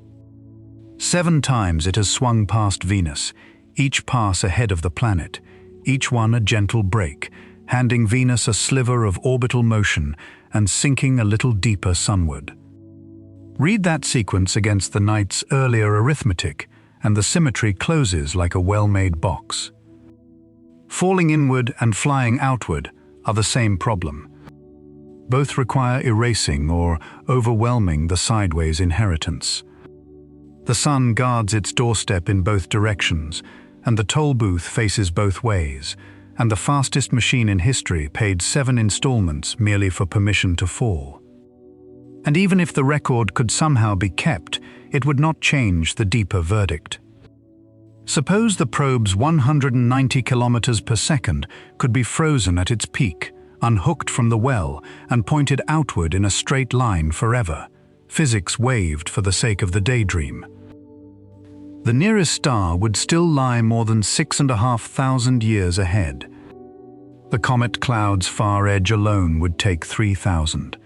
7 times it has swung past Venus, each pass ahead of the planet, each one a gentle break, handing Venus a sliver of orbital motion and sinking a little deeper sunward. Read that sequence against the night's earlier arithmetic, and the symmetry closes like a well-made box. Falling inward and flying outward are the same problem. Both require erasing or overwhelming the sideways inheritance. The sun guards its doorstep in both directions, and the toll booth faces both ways, and the fastest machine in history paid 7 installments merely for permission to fall. And even if the record could somehow be kept, it would not change the deeper verdict. Suppose the probe's 190 kilometers per second could be frozen at its peak, unhooked from the well, and pointed outward in a straight line forever. Physics waived for the sake of the daydream. The nearest star would still lie more than 6,500 years ahead. The comet cloud's far edge alone would take 3,000.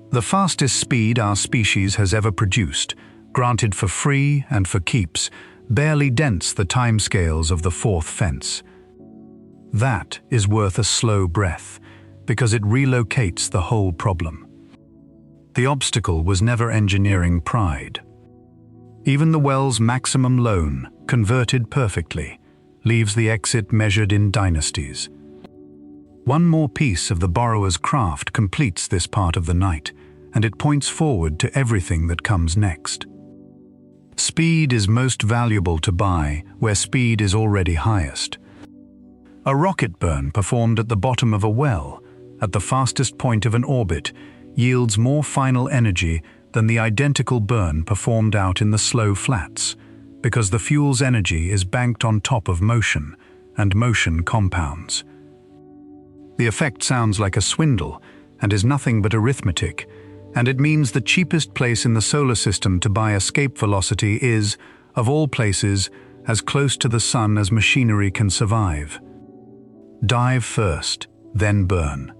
The fastest speed our species has ever produced, granted for free and for keeps, barely dents the timescales of the fourth fence. That is worth a slow breath, because it relocates the whole problem. The obstacle was never engineering pride. Even the well's maximum loan, converted perfectly, leaves the exit measured in dynasties. One more piece of the borrower's craft completes this part of the night, and it points forward to everything that comes next. Speed is most valuable to buy where speed is already highest. A rocket burn performed at the bottom of a well, at the fastest point of an orbit, yields more final energy than the identical burn performed out in the slow flats, because the fuel's energy is banked on top of motion, and motion compounds. The effect sounds like a swindle, and is nothing but arithmetic, and it means the cheapest place in the solar system to buy escape velocity is, of all places, as close to the sun as machinery can survive. Dive first, then burn.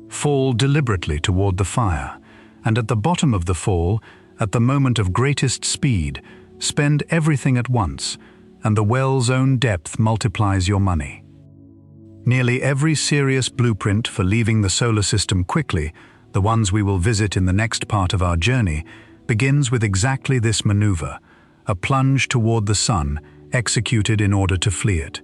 Fall deliberately toward the fire, and at the bottom of the fall, at the moment of greatest speed, spend everything at once, and the well's own depth multiplies your money. Nearly every serious blueprint for leaving the solar system quickly, the ones we will visit in the next part of our journey, begins with exactly this maneuver, a plunge toward the sun, executed in order to flee it.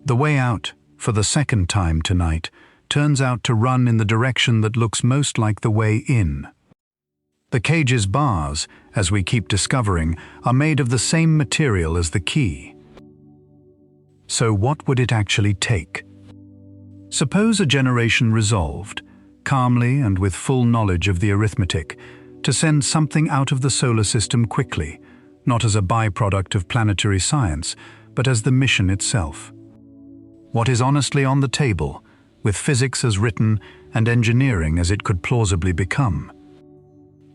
The way out, for the second time tonight, turns out to run in the direction that looks most like the way in. The cage's bars, as we keep discovering, are made of the same material as the key. So what would it actually take? Suppose a generation resolved, calmly and with full knowledge of the arithmetic, to send something out of the solar system quickly, not as a byproduct of planetary science, but as the mission itself. what is honestly on the table, with physics as written and engineering as it could plausibly become.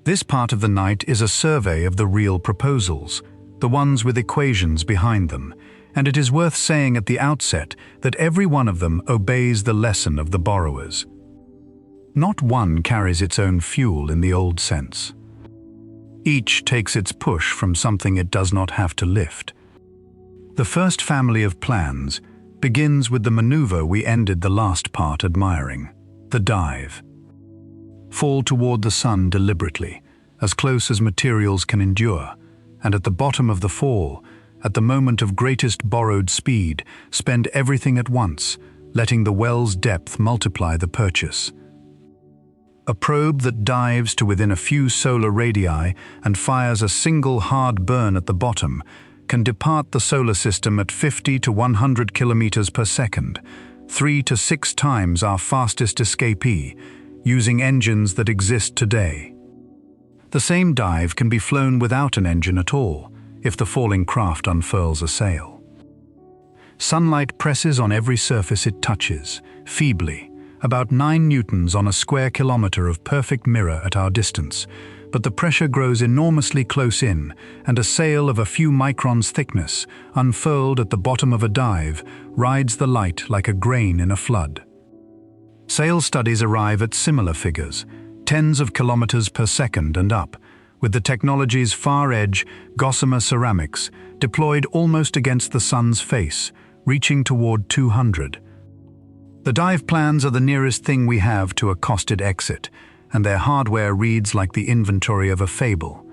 This part of the night is a survey of the real proposals, the ones with equations behind them, and it is worth saying at the outset that every one of them obeys the lesson of the borrowers. Not one carries its own fuel in the old sense. Each takes its push from something it does not have to lift. The first family of plans begins with the maneuver we ended the last part admiring, the dive. Fall toward the sun deliberately, as close as materials can endure, and at the bottom of the fall, at the moment of greatest borrowed speed, spend everything at once, letting the well's depth multiply the purchase. A probe that dives to within a few solar radii and fires a single hard burn at the bottom can depart the solar system at 50 to 100 kilometers per second, 3 to 6 times our fastest escapee, using engines that exist today. The same dive can be flown without an engine at all, if the falling craft unfurls a sail. Sunlight presses on every surface it touches, feebly, about 9 newtons on a square kilometer of perfect mirror at our distance, but the pressure grows enormously close in, and a sail of a few microns thickness, unfurled at the bottom of a dive, rides the light like a grain in a flood. Sail studies arrive at similar figures, tens of kilometers per second and up, with the technology's far edge, gossamer ceramics, deployed almost against the sun's face, reaching toward 200. The dive plans are the nearest thing we have to a costed exit, and their hardware reads like the inventory of a fable.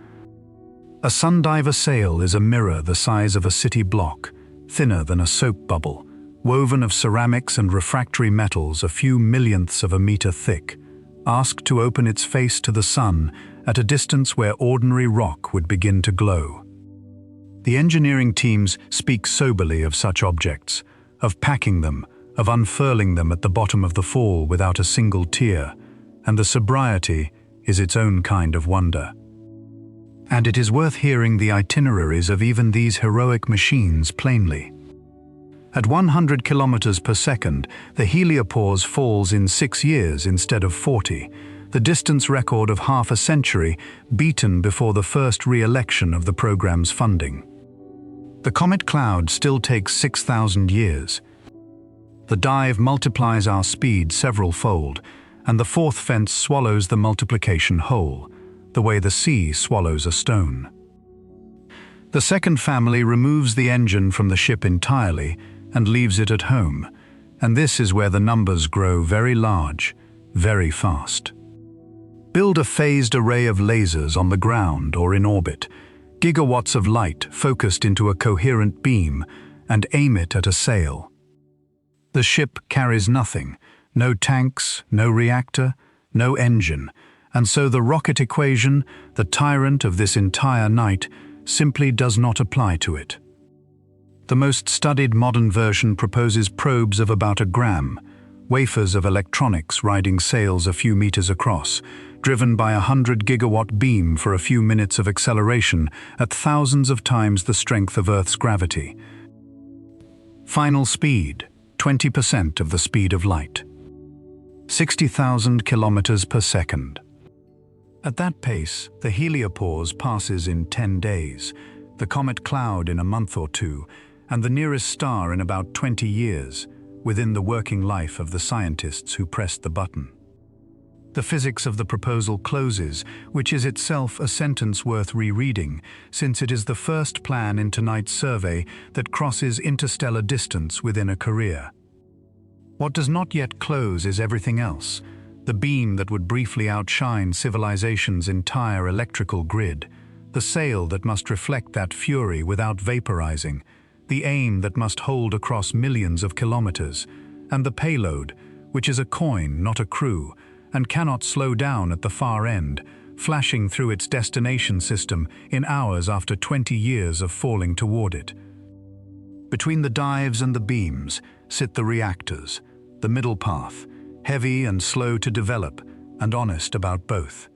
A sundiver sail is a mirror the size of a city block, thinner than a soap bubble, woven of ceramics and refractory metals a few millionths of a meter thick, asked to open its face to the sun at a distance where ordinary rock would begin to glow. The engineering teams speak soberly of such objects, of packing them, of unfurling them at the bottom of the fall without a single tear, and the sobriety is its own kind of wonder. And it is worth hearing the itineraries of even these heroic machines plainly. At 100 kilometers per second, the heliopause falls in 6 years instead of 40, the distance record of half a century beaten before the first re-election of the program's funding. The comet cloud still takes 6,000 years. The dive multiplies our speed several-fold, and the fourth fence swallows the multiplication whole, the way the sea swallows a stone. The second family removes the engine from the ship entirely and leaves it at home, and this is where the numbers grow very large, very fast. Build a phased array of lasers on the ground or in orbit, gigawatts of light focused into a coherent beam, and aim it at a sail. The ship carries nothing, no tanks, no reactor, no engine, and so the rocket equation, the tyrant of this entire night, simply does not apply to it. The most studied modern version proposes probes of about 1 gram, wafers of electronics riding sails a few meters across, driven by a 100-gigawatt beam for a few minutes of acceleration at thousands of times the strength of Earth's gravity. Final speed, 20% of the speed of light. 60,000 kilometers per second. At that pace, the heliopause passes in 10 days, the comet cloud in a month or two, and the nearest star in about 20 years, within the working life of the scientists who pressed the button. The physics of the proposal closes, which is itself a sentence worth rereading, since it is the first plan in tonight's survey that crosses interstellar distance within a career. What does not yet close is everything else, the beam that would briefly outshine civilization's entire electrical grid, the sail that must reflect that fury without vaporizing, the aim that must hold across millions of kilometers, and the payload, which is a coin, not a crew, and cannot slow down at the far end, flashing through its destination system in hours after 20 years of falling toward it. Between the dives and the beams sit the reactors, the middle path, heavy and slow to develop, and honest about both.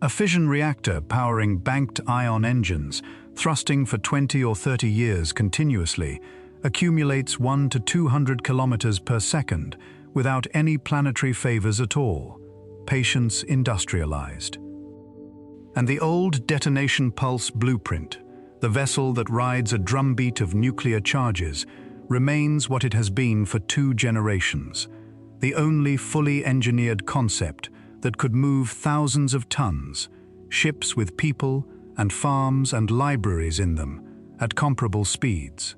A fission reactor powering banked ion engines, thrusting for 20 or 30 years continuously, accumulates 1 to 200 kilometers per second without any planetary favors at all, patience industrialized. And the old detonation pulse blueprint, the vessel that rides a drumbeat of nuclear charges, remains what it has been for 2 generations, the only fully engineered concept that could move thousands of tons, ships with people and farms and libraries in them, at comparable speeds.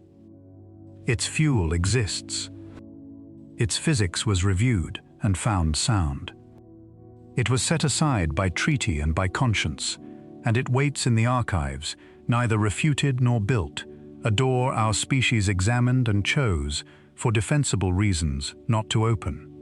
Its fuel exists. Its physics was reviewed and found sound. It was set aside by treaty and by conscience, and it waits in the archives, neither refuted nor built, a door our species examined and chose, for defensible reasons, not to open.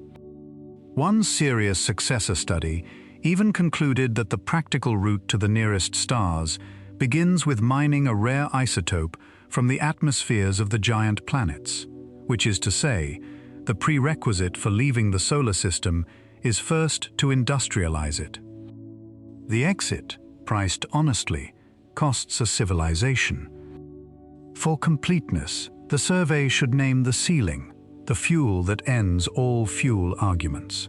One serious successor study even concluded that the practical route to the nearest stars begins with mining a rare isotope from the atmospheres of the giant planets, which is to say, the prerequisite for leaving the solar system is first to industrialize it. The exit, priced honestly, costs a civilization. For completeness, the survey should name the ceiling, the fuel that ends all fuel arguments.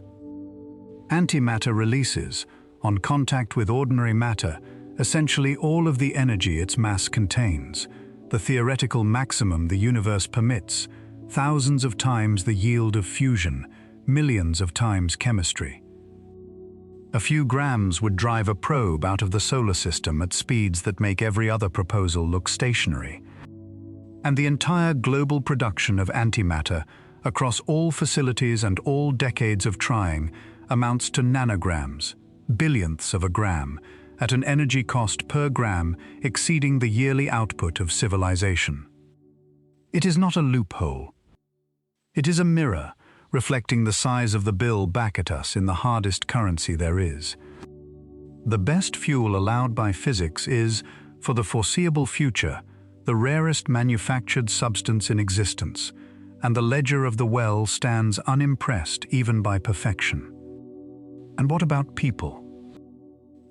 Antimatter releases, on contact with ordinary matter, essentially all of the energy its mass contains, the theoretical maximum the universe permits, thousands of times the yield of fusion, millions of times chemistry. A few grams would drive a probe out of the solar system at speeds that make every other proposal look stationary. And the entire global production of antimatter across all facilities and all decades of trying amounts to nanograms, billionths of a gram, at an energy cost per gram exceeding the yearly output of civilization. It is not a loophole. It is a mirror, reflecting the size of the bill back at us in the hardest currency there is. The best fuel allowed by physics is, for the foreseeable future, the rarest manufactured substance in existence, and the ledger of the well stands unimpressed even by perfection. And what about people?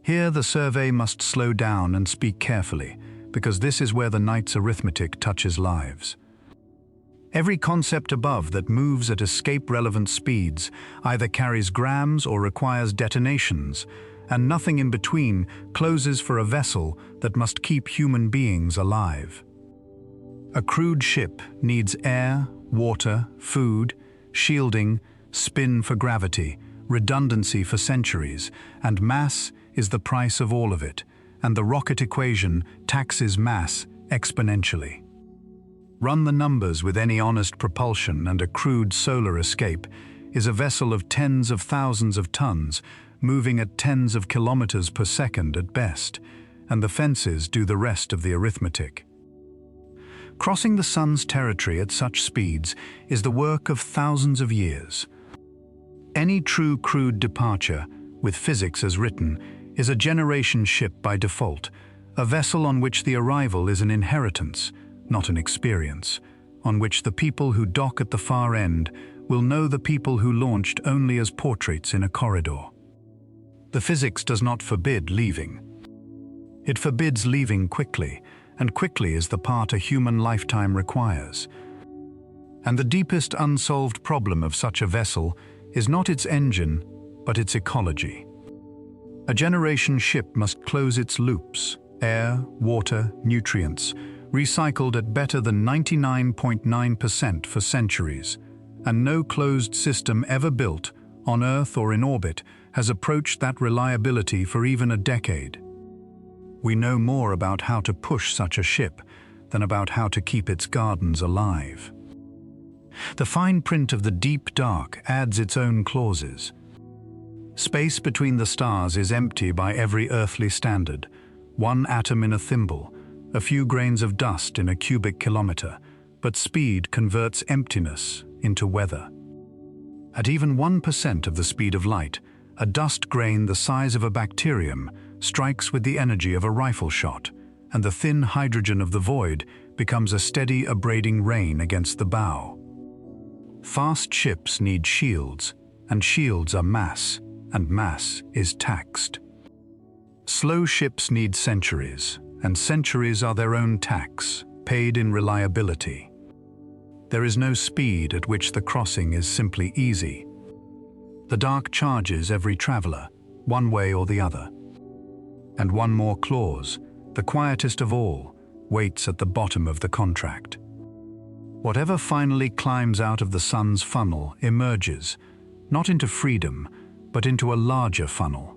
Here the survey must slow down and speak carefully, because this is where the night's arithmetic touches lives. Every concept above that moves at escape-relevant speeds either carries grams or requires detonations, and nothing in between closes for a vessel that must keep human beings alive. A crewed ship needs air, water, food, shielding, spin for gravity, redundancy for centuries, and mass is the price of all of it, and the rocket equation taxes mass exponentially. Run the numbers with any honest propulsion and a crude solar escape is a vessel of tens of thousands of tons, moving at tens of kilometers per second at best, and the fences do the rest of the arithmetic. Crossing the sun's territory at such speeds is the work of thousands of years. Any true crewed departure, with physics as written, is a generation ship by default, a vessel on which the arrival is an inheritance, not an experience, on which the people who dock at the far end will know the people who launched only as portraits in a corridor. The physics does not forbid leaving. It forbids leaving quickly, and quickly is the part a human lifetime requires. And the deepest unsolved problem of such a vessel is not its engine, but its ecology. A generation ship must close its loops, air, water, nutrients, recycled at better than 99.9% for centuries, and no closed system ever built, on Earth or in orbit, has approached that reliability for even a decade. We know more about how to push such a ship than about how to keep its gardens alive. The fine print of the deep dark adds its own clauses. Space between the stars is empty by every earthly standard, one atom in a thimble, a few grains of dust in a cubic kilometer, but speed converts emptiness into weather. At even 1% of the speed of light, a dust grain the size of a bacterium strikes with the energy of a rifle shot, and the thin hydrogen of the void becomes a steady abrading rain against the bow. Fast ships need shields, and shields are mass, and mass is taxed. Slow ships need centuries, and centuries are their own tax, paid in reliability. There is no speed at which the crossing is simply easy. The dark charges every traveler, one way or the other. And one more clause, the quietest of all, waits at the bottom of the contract. Whatever finally climbs out of the sun's funnel emerges, not into freedom, but into a larger funnel.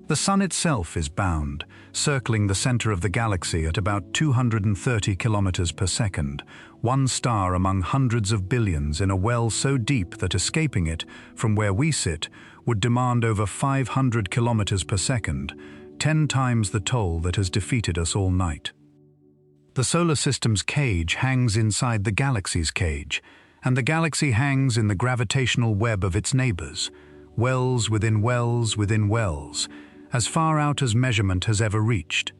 The sun itself is bound, circling the center of the galaxy at about 230 kilometers per second, one star among hundreds of billions in a well so deep that escaping it, from where we sit, would demand over 500 kilometers per second, 10 times the toll that has defeated us all night. The solar system's cage hangs inside the galaxy's cage, and the galaxy hangs in the gravitational web of its neighbors, wells within wells within wells, as far out as measurement has ever reached.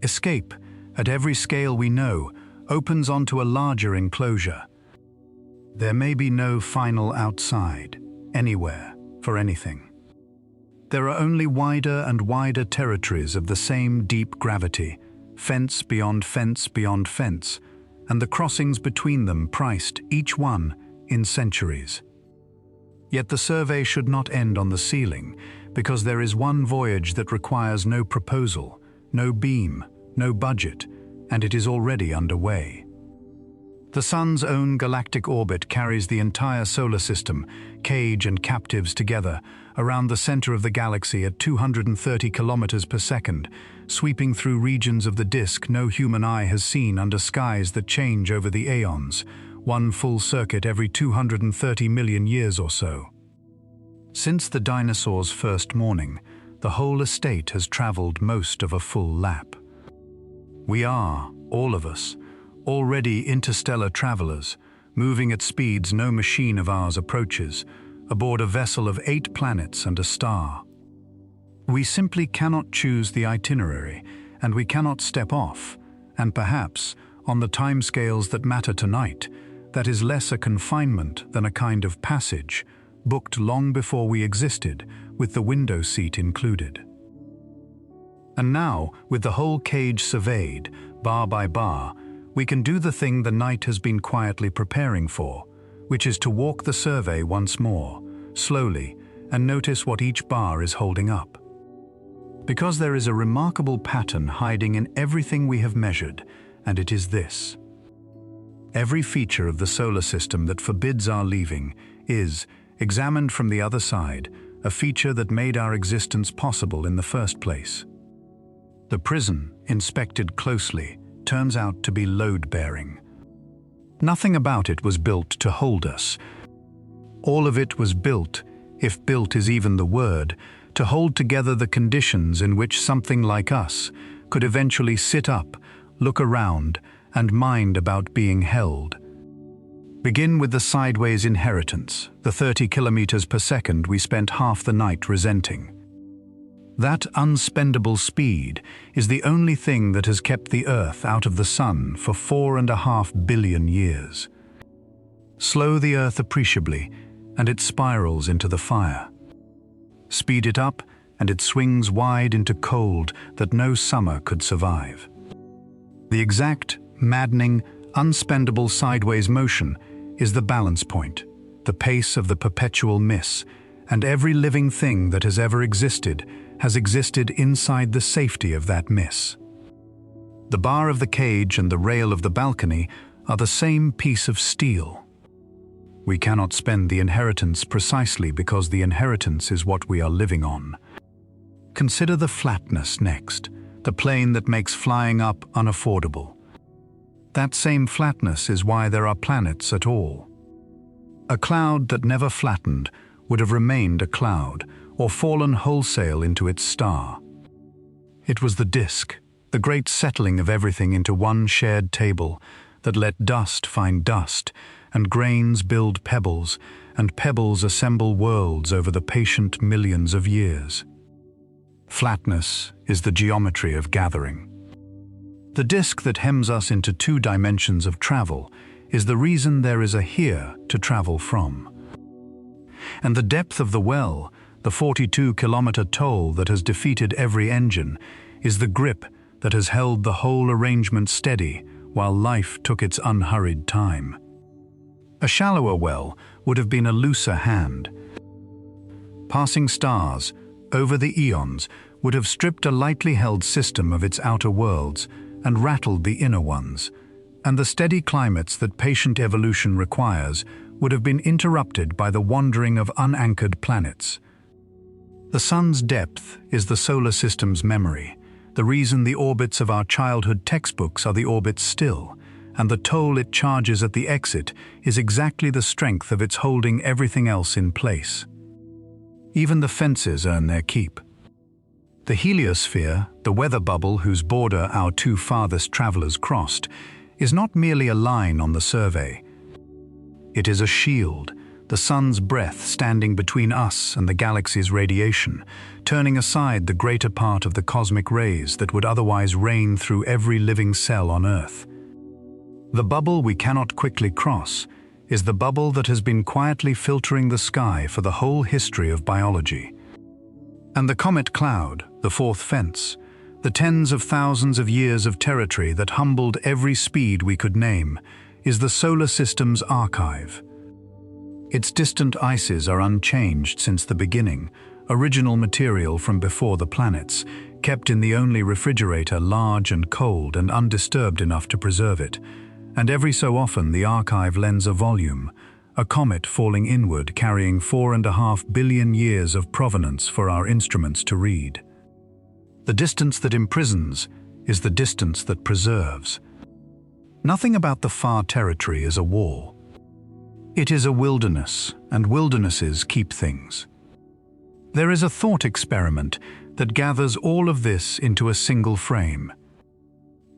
Escape, at every scale we know, opens onto a larger enclosure. There may be no final outside, anywhere, for anything. There are only wider and wider territories of the same deep gravity, fence beyond fence beyond fence, and the crossings between them priced, each one, in centuries. Yet the survey should not end on the ceiling, because there is one voyage that requires no proposal, no beam, no budget, and it is already underway. The sun's own galactic orbit carries the entire solar system, cage and captives together, around the center of the galaxy at 230 kilometers per second, sweeping through regions of the disk no human eye has seen under skies that change over the aeons, one full circuit every 230 million years or so. Since the dinosaurs' first morning, the whole estate has traveled most of a full lap. We are, all of us, already interstellar travelers, moving at speeds no machine of ours approaches, aboard a vessel of 8 planets and a star. We simply cannot choose the itinerary, and we cannot step off, and perhaps, on the timescales that matter tonight, that is less a confinement than a kind of passage, booked long before we existed, with the window seat included. And now, with the whole cage surveyed, bar by bar, we can do the thing the night has been quietly preparing for, which is to walk the survey once more, slowly, and notice what each bar is holding up. Because there is a remarkable pattern hiding in everything we have measured, and it is this. Every feature of the solar system that forbids our leaving is, examined from the other side, a feature that made our existence possible in the first place. The prison, inspected closely, turns out to be load-bearing. Nothing about it was built to hold us. All of it was built, if built is even the word, to hold together the conditions in which something like us could eventually sit up, look around, and mind about being held. Begin with the sideways inheritance, the 30 kilometers per second we spent half the night resenting. That unspendable speed is the only thing that has kept the Earth out of the sun for 4.5 billion years. Slow the Earth appreciably, and it spirals into the fire. Speed it up, and it swings wide into cold that no summer could survive. The exact, maddening, unspendable sideways motion is the balance point, the pace of the perpetual miss, and every living thing that has ever existed has existed inside the safety of that miss. The bar of the cage and the rail of the balcony are the same piece of steel. We cannot spend the inheritance precisely because the inheritance is what we are living on. Consider the flatness next, the plane that makes flying up unaffordable. That same flatness is why there are planets at all. A cloud that never flattened would have remained a cloud, or fallen wholesale into its star. It was the disk, the great settling of everything into one shared table, that let dust find dust, and grains build pebbles, and pebbles assemble worlds over the patient millions of years. Flatness is the geometry of gathering. The disk that hems us into 2 dimensions of travel is the reason there is a here to travel from. And the depth of the well, the 42-kilometer toll that has defeated every engine, is the grip that has held the whole arrangement steady while life took its unhurried time. A shallower well would have been a looser hand. Passing stars, over the eons, would have stripped a lightly held system of its outer worlds and rattled the inner ones, and the steady climates that patient evolution requires would have been interrupted by the wandering of unanchored planets. The sun's depth is the solar system's memory, the reason the orbits of our childhood textbooks are the orbits still, and the toll it charges at the exit is exactly the strength of its holding everything else in place. Even the fences earn their keep. The heliosphere, the weather bubble whose border our two farthest travelers crossed, is not merely a line on the survey. It is a shield, the sun's breath standing between us and the galaxy's radiation, turning aside the greater part of the cosmic rays that would otherwise rain through every living cell on Earth. The bubble we cannot quickly cross is the bubble that has been quietly filtering the sky for the whole history of biology. And the comet cloud, the fourth fence, the tens of thousands of years of territory that humbled every speed we could name, is the solar system's archive. Its distant ices are unchanged since the beginning, original material from before the planets, kept in the only refrigerator large and cold and undisturbed enough to preserve it. And every so often the archive lends a volume, a comet falling inward carrying 4.5 billion years of provenance for our instruments to read. The distance that imprisons is the distance that preserves. Nothing about the far territory is a wall. It is a wilderness, and wildernesses keep things. There is a thought experiment that gathers all of this into a single frame.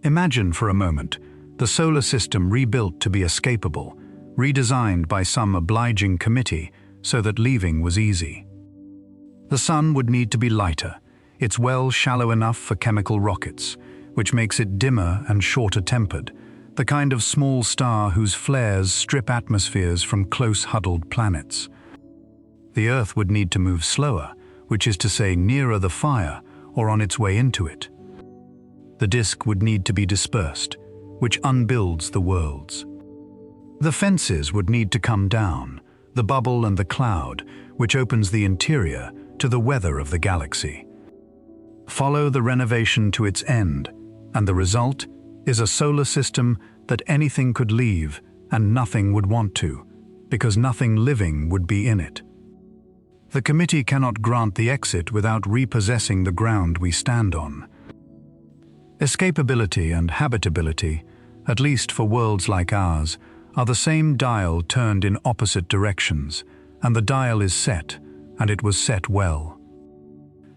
Imagine for a moment the solar system rebuilt to be escapable, redesigned by some obliging committee so that leaving was easy. The sun would need to be lighter, its well shallow enough for chemical rockets, which makes it dimmer and shorter tempered, the kind of small star whose flares strip atmospheres from close huddled planets. The Earth would need to move slower, which is to say nearer the fire or on its way into it. The disk would need to be dispersed, which unbuilds the worlds. The fences would need to come down, the bubble and the cloud, which opens the interior to the weather of the galaxy. Follow the renovation to its end, and the result is a solar system that anything could leave and nothing would want to, because nothing living would be in it. The committee cannot grant the exit without repossessing the ground we stand on. Escapability and habitability, at least for worlds like ours, are the same dial turned in opposite directions, and the dial is set, and it was set well.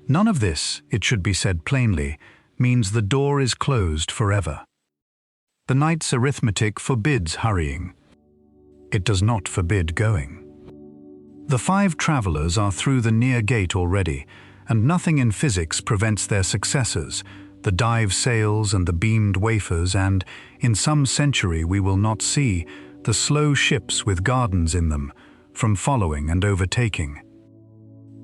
None of this, it should be said plainly, means the door is closed forever. The night's arithmetic forbids hurrying. It does not forbid going. The 5 travelers are through the near gate already, and nothing in physics prevents their successors, the dive sails and the beamed wafers and, in some century we will not see, the slow ships with gardens in them, from following and overtaking.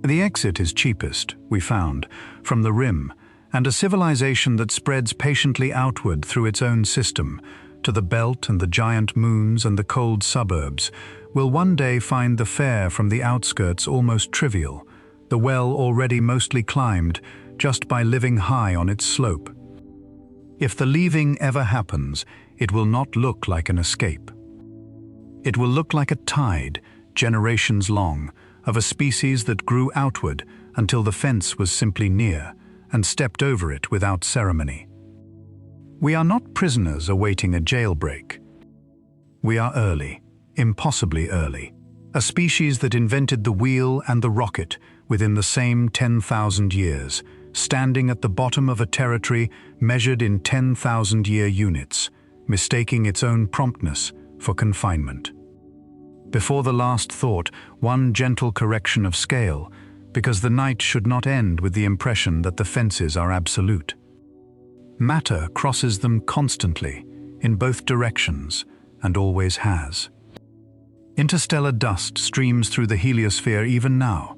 The exit is cheapest, we found, from the rim, and a civilization that spreads patiently outward through its own system, to the belt and the giant moons and the cold suburbs, will one day find the fare from the outskirts almost trivial, the well already mostly climbed, just by living high on its slope. If the leaving ever happens, it will not look like an escape. It will look like a tide, generations long, of a species that grew outward until the fence was simply near, and stepped over it without ceremony. We are not prisoners awaiting a jailbreak. We are early, impossibly early, a species that invented the wheel and the rocket within the same 10,000 years, standing at the bottom of a territory measured in 10,000-year units, mistaking its own promptness for confinement. Before the last thought, one gentle correction of scale, because the night should not end with the impression that the fences are absolute. Matter crosses them constantly, in both directions, and always has. Interstellar dust streams through the heliosphere even now,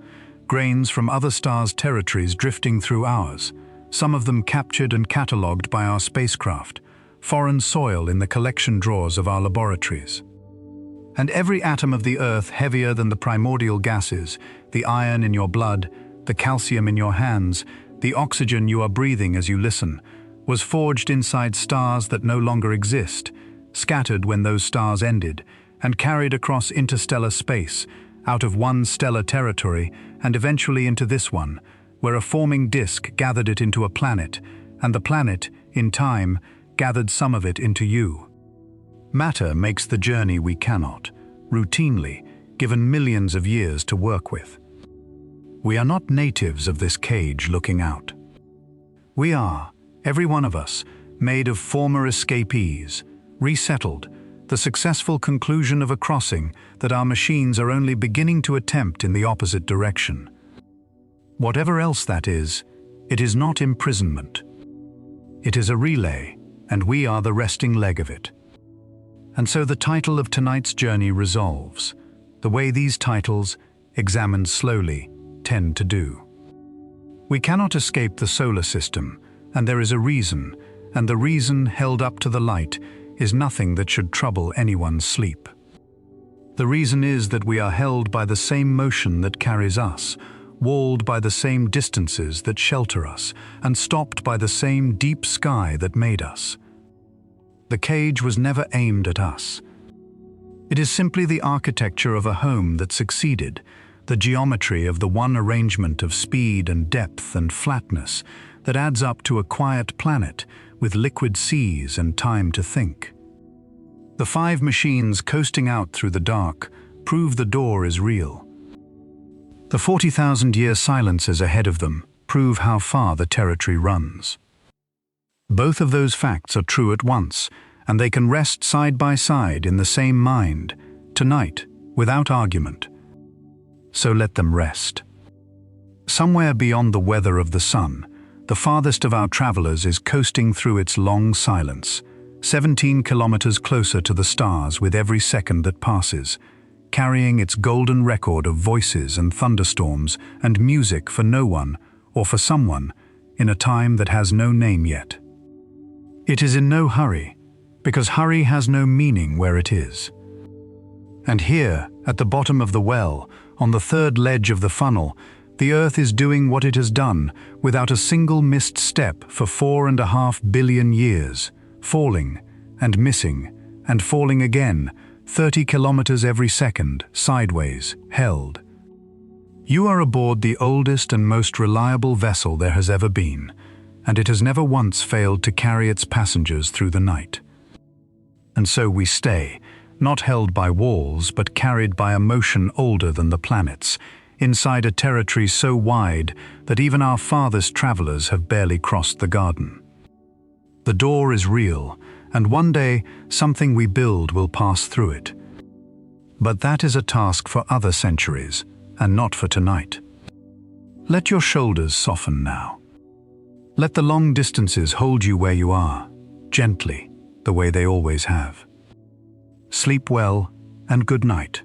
grains from other stars' territories drifting through ours, some of them captured and catalogued by our spacecraft, foreign soil in the collection drawers of our laboratories. And every atom of the earth heavier than the primordial gases, the iron in your blood, the calcium in your hands, the oxygen you are breathing as you listen, was forged inside stars that no longer exist, scattered when those stars ended, and carried across interstellar space, out of one stellar territory, and eventually into this one, where a forming disk gathered it into a planet, and the planet, in time, gathered some of it into you. Matter makes the journey we cannot, routinely, given millions of years to work with. We are not natives of this cage looking out. We are, every one of us, made of former escapees, resettled, the successful conclusion of a crossing that our machines are only beginning to attempt in the opposite direction. Whatever else that is, it is not imprisonment. It is a relay, and we are the resting leg of it. And so the title of tonight's journey resolves, the way these titles, examined slowly, tend to do. We cannot escape the solar system, and there is a reason, and the reason held up to the light is nothing that should trouble anyone's sleep. The reason is that we are held by the same motion that carries us, walled by the same distances that shelter us, and stopped by the same deep sky that made us. The cage was never aimed at us. It is simply the architecture of a home that succeeded, the geometry of the one arrangement of speed and depth and flatness that adds up to a quiet planet with liquid seas and time to think. The 5 machines coasting out through the dark prove the door is real. The 40,000-year silences ahead of them prove how far the territory runs. Both of those facts are true at once, and they can rest side by side in the same mind, tonight, without argument. So let them rest. Somewhere beyond the weather of the sun, the farthest of our travelers is coasting through its long silence, 17 kilometers closer to the stars with every second that passes, carrying its golden record of voices and thunderstorms and music for no one, or for someone, in a time that has no name yet. It is in no hurry, because hurry has no meaning where it is. And here, at the bottom of the well, on the third ledge of the funnel, the Earth is doing what it has done without a single missed step for 4.5 billion years, falling and missing and falling again, 30 kilometers every second, sideways, held. You are aboard the oldest and most reliable vessel there has ever been, and it has never once failed to carry its passengers through the night. And so we stay, not held by walls, but carried by a motion older than the planets, inside a territory so wide that even our farthest travelers have barely crossed the garden. The door is real, and one day something we build will pass through it. But that is a task for other centuries, and not for tonight. Let your shoulders soften now. Let the long distances hold you where you are, gently, the way they always have. Sleep well, and good night.